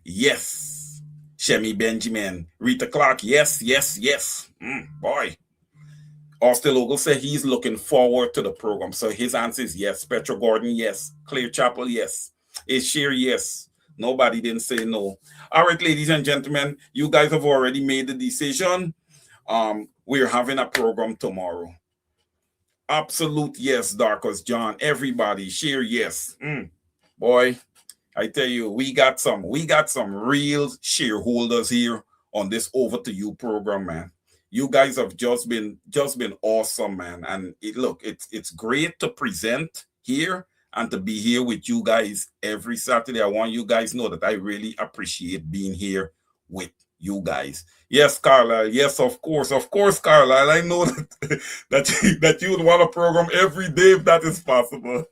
Yes. Shemi Benjamin. Rita Clark, yes, yes, yes. Boy. Austin Ogle said he's looking forward to the program. So his answer is yes. Petra Gordon, yes. Claire Chapel, yes. Ishir, yes. Nobody didn't say no. All right, ladies and gentlemen, you guys have already made the decision. We're having a program tomorrow. Absolute yes, Darkos John. Everybody, share yes. Boy, I tell you, we got some real shareholders here on this Over to You program, man. You guys have just been awesome, man. And it's great to present here and to be here with you guys every Saturday. I want you guys to know that I really appreciate being here with you guys. Yes, Carlisle. Yes, of course, Carlisle. I know that you would want a program every day if that is possible.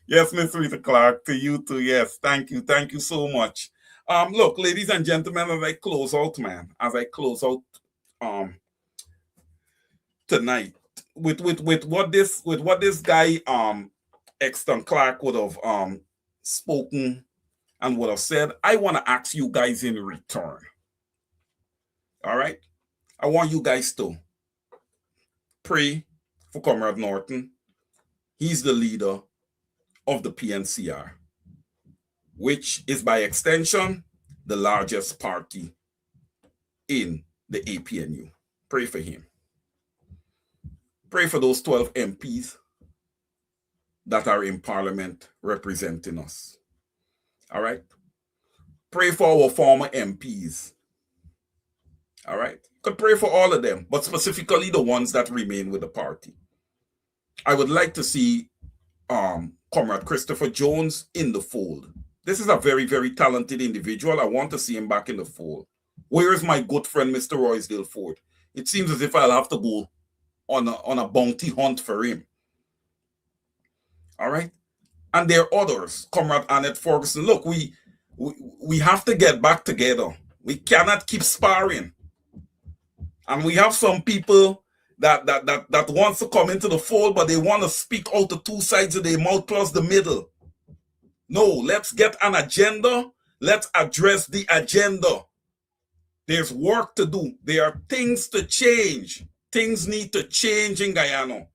Yes, Miss Rita Clark, to you too. Yes, thank you so much. Look, ladies and gentlemen, as I close out tonight with what this guy Exton Clark would have spoken and would have said, I want to ask you guys in return. All right? I want you guys to pray for Comrade Norton. He's the leader of the PNCR, which is by extension the largest party in the APNU. Pray for him. Pray for those 12 MPs that are in Parliament representing us. All right? Pray for our former MPs. All right? Could pray for all of them, but specifically the ones that remain with the party. I would like to see Comrade Christopher Jones in the fold. This is a very, very talented individual. I want to see him back in the fold. Where is my good friend, Mr. Roysdale Ford? It seems as if I'll have to go on a bounty hunt for him. All right? And there are others. Comrade Annette Ferguson. Look, we have to get back together. We cannot keep sparring. And we have some people that wants to come into the fold, but they want to speak out the two sides of their mouth plus the middle. No, let's get an agenda. Let's address the agenda. There's work to do. There are things to change. Things need to change in Guyana.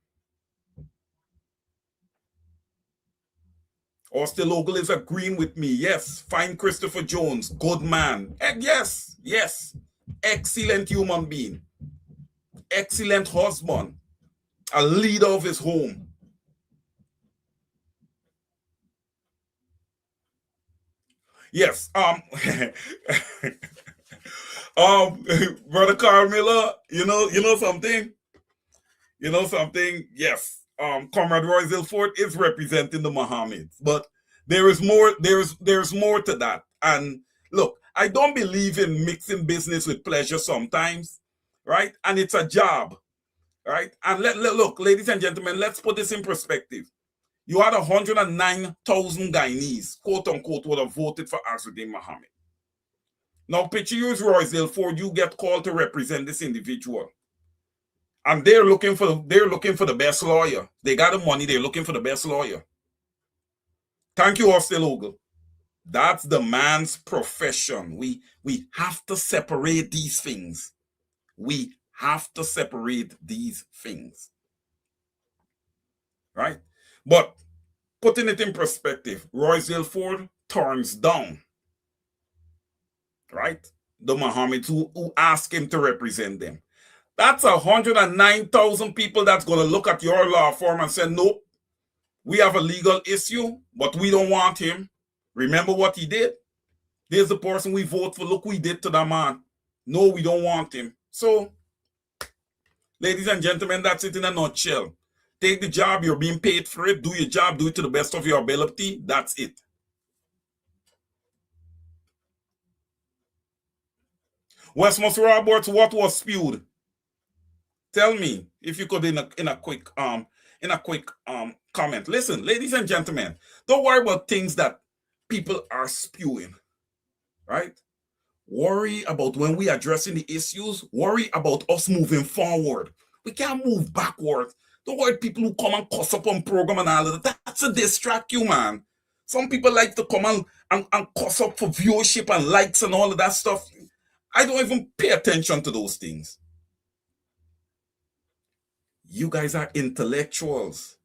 Austin Ogle is agreeing with me. Yes, find Christopher Jones. Good man. Yes. Excellent human being. Excellent husband. A leader of his home. Yes. Brother Carl Miller, you know something? Yes. Comrade Roysdale Ford is representing the Mohammeds, but there is more to that. And look, I don't believe in mixing business with pleasure sometimes. right? And it's a job, right? And look, ladies and gentlemen, let's put this in perspective. You had 109,000 Guyanese, quote unquote, would have voted for Azzuddin Mohammed. Now, picture you as Rosedale Ford, you get called to represent this individual. And they're looking for the best lawyer. They got the money, they're looking for the best lawyer. Thank you, Austin Ogle. That's the man's profession. We have to separate these things. We have to separate these things. Right? But putting it in perspective, Rosedale Ford turns down, right, the Mohammeds who ask him to represent them. That's 109,000 people that's going to look at your law firm and say, nope, we have a legal issue, but we don't want him. Remember what he did? There's the person we vote for. Look what he did to that man. No, we don't want him. So, ladies and gentlemen, that's it in a nutshell. Take the job. You're being paid for it. Do your job. Do it to the best of your ability. That's it. Westminster Roberts, what was spewed? Tell me if you could in a quick comment. Listen, ladies and gentlemen, don't worry about things that people are spewing, right? Worry about when we are addressing the issues. Worry about us moving forward. We can't move backwards. Don't worry people who come and cuss up on program and all of that. That's a distract you, man. Some people like to come and cuss up for viewership and likes and all of that stuff. I don't even pay attention to those things. You guys are intellectuals.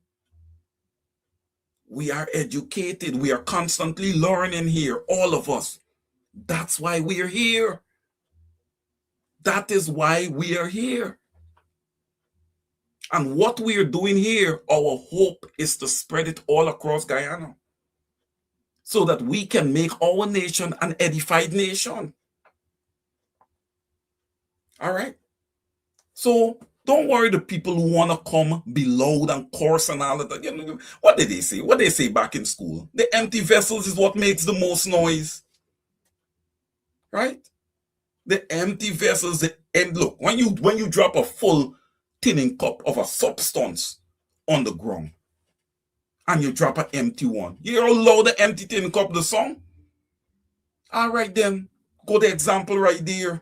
We are educated. We are constantly learning here, all of us. That's why we are here. That is why we are here. And what we are doing here, our hope is to spread it all across Guyana so that we can make our nation an edified nation. All right? So, don't worry the people who want to come be loud and coarse and all of that. You know, what did they say? What did they say back in school? The empty vessels is what makes the most noise. Right? The empty vessels, and look, when you drop a full tinning cup of a substance on the ground and you drop an empty one, you hear how loud the empty tinning cup the song? All right then, go the example right there.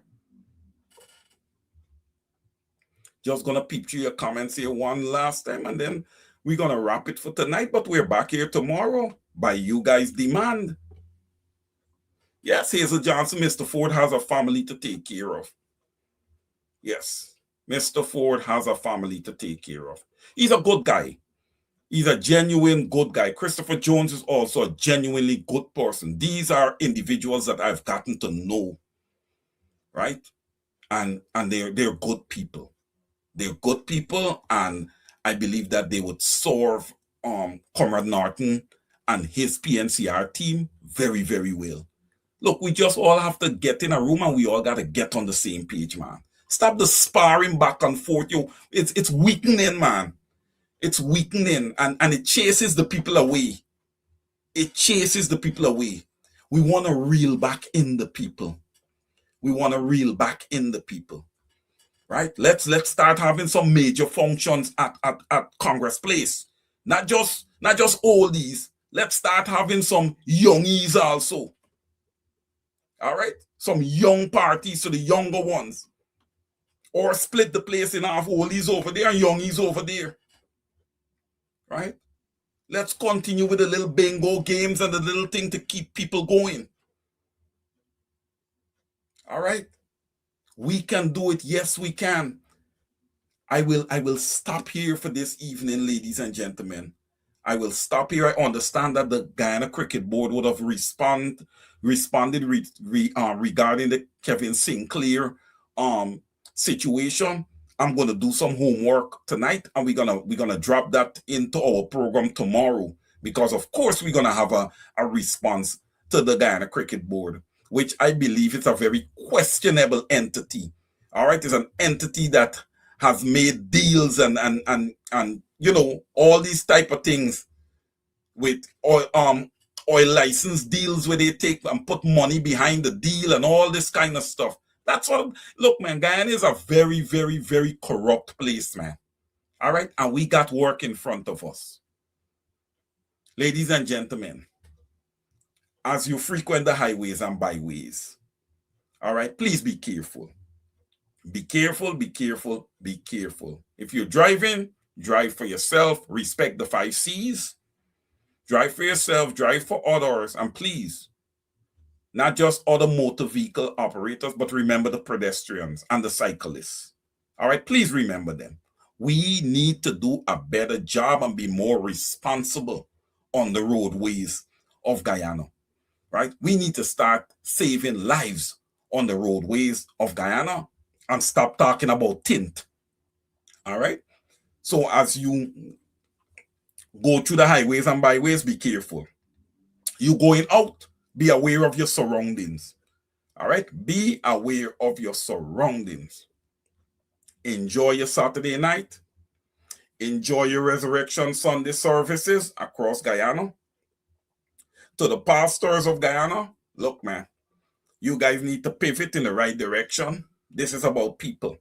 Just gonna peep through your comments here one last time and then we're gonna wrap it for tonight, but we're back here tomorrow by you guys' demand. Yes, Hazel Johnson, Mr. Ford has a family to take care of. Yes, Mr. Ford has a family to take care of. He's a good guy. He's a genuine good guy. Christopher Jones is also a genuinely good person. These are individuals that I've gotten to know, right? And they're good people. They're good people, and I believe that they would serve Comrade Norton and his PNCR team very, very well. Look, we just all have to get in a room and we all got to get on the same page, man. Stop the sparring back and forth. It's weakening, man. It's weakening and it chases the people away. It chases the people away. We want to reel back in the people. We want to reel back in the people. Right? Let's start having some major functions at Congress Place. Not just oldies. Let's start having some youngies also. All right? Some young parties to the younger ones. Or split the place in half, oldies over there and youngies over there. Right? Let's continue with the little bingo games and the little thing to keep people going. All right? We can do it. Yes, we can. I will stop here for this evening, ladies and gentlemen. I will stop here. I understand that the Guyana Cricket Board would have responded regarding the Kevin Sinclair situation. I'm gonna do some homework tonight, and we're gonna drop that into our program tomorrow, because of course we're gonna have a response to the Guyana Cricket Board, which I believe is a very questionable entity. All right, it's an entity that has made deals and you know, all these type of things with oil license deals where they take and put money behind the deal and all this kind of stuff. That's what, look, man, Guyana is a very, very, very corrupt place, man. All right? And we got work in front of us. Ladies and gentlemen, as you frequent the highways and byways, all right, please be careful. Be careful, be careful, be careful. If you're driving, drive for yourself, respect the 5 C's. Drive for yourself, drive for others, and please, not just other motor vehicle operators, but remember the pedestrians and the cyclists. All right, please remember them. We need to do a better job and be more responsible on the roadways of Guyana, right? We need to start saving lives on the roadways of Guyana and stop talking about tint, all right? So as you go through the highways and byways, be careful. You going out, be aware of your surroundings. All right? Be aware of your surroundings. Enjoy your Saturday night. Enjoy your Resurrection Sunday services across Guyana. To the pastors of Guyana, look, man, you guys need to pivot in the right direction. This is about people.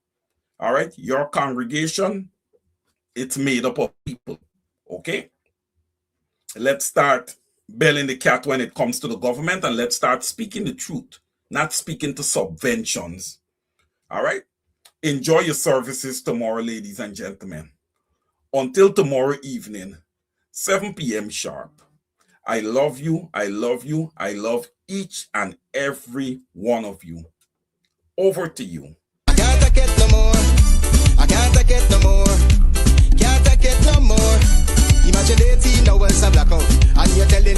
All right? Your congregation, it's made up of people. Okay? Let's start belling the cat when it comes to the government, and let's start speaking the truth, not speaking to subventions. All right? Enjoy your services tomorrow, ladies and gentlemen. Until tomorrow evening, 7 p.m. sharp. I love you. I love you. I love each and every one of you. Over to you. I can't take it no more. I can't take it no more. Can't take it no more. Imagine 18 hours of blackout, and you're telling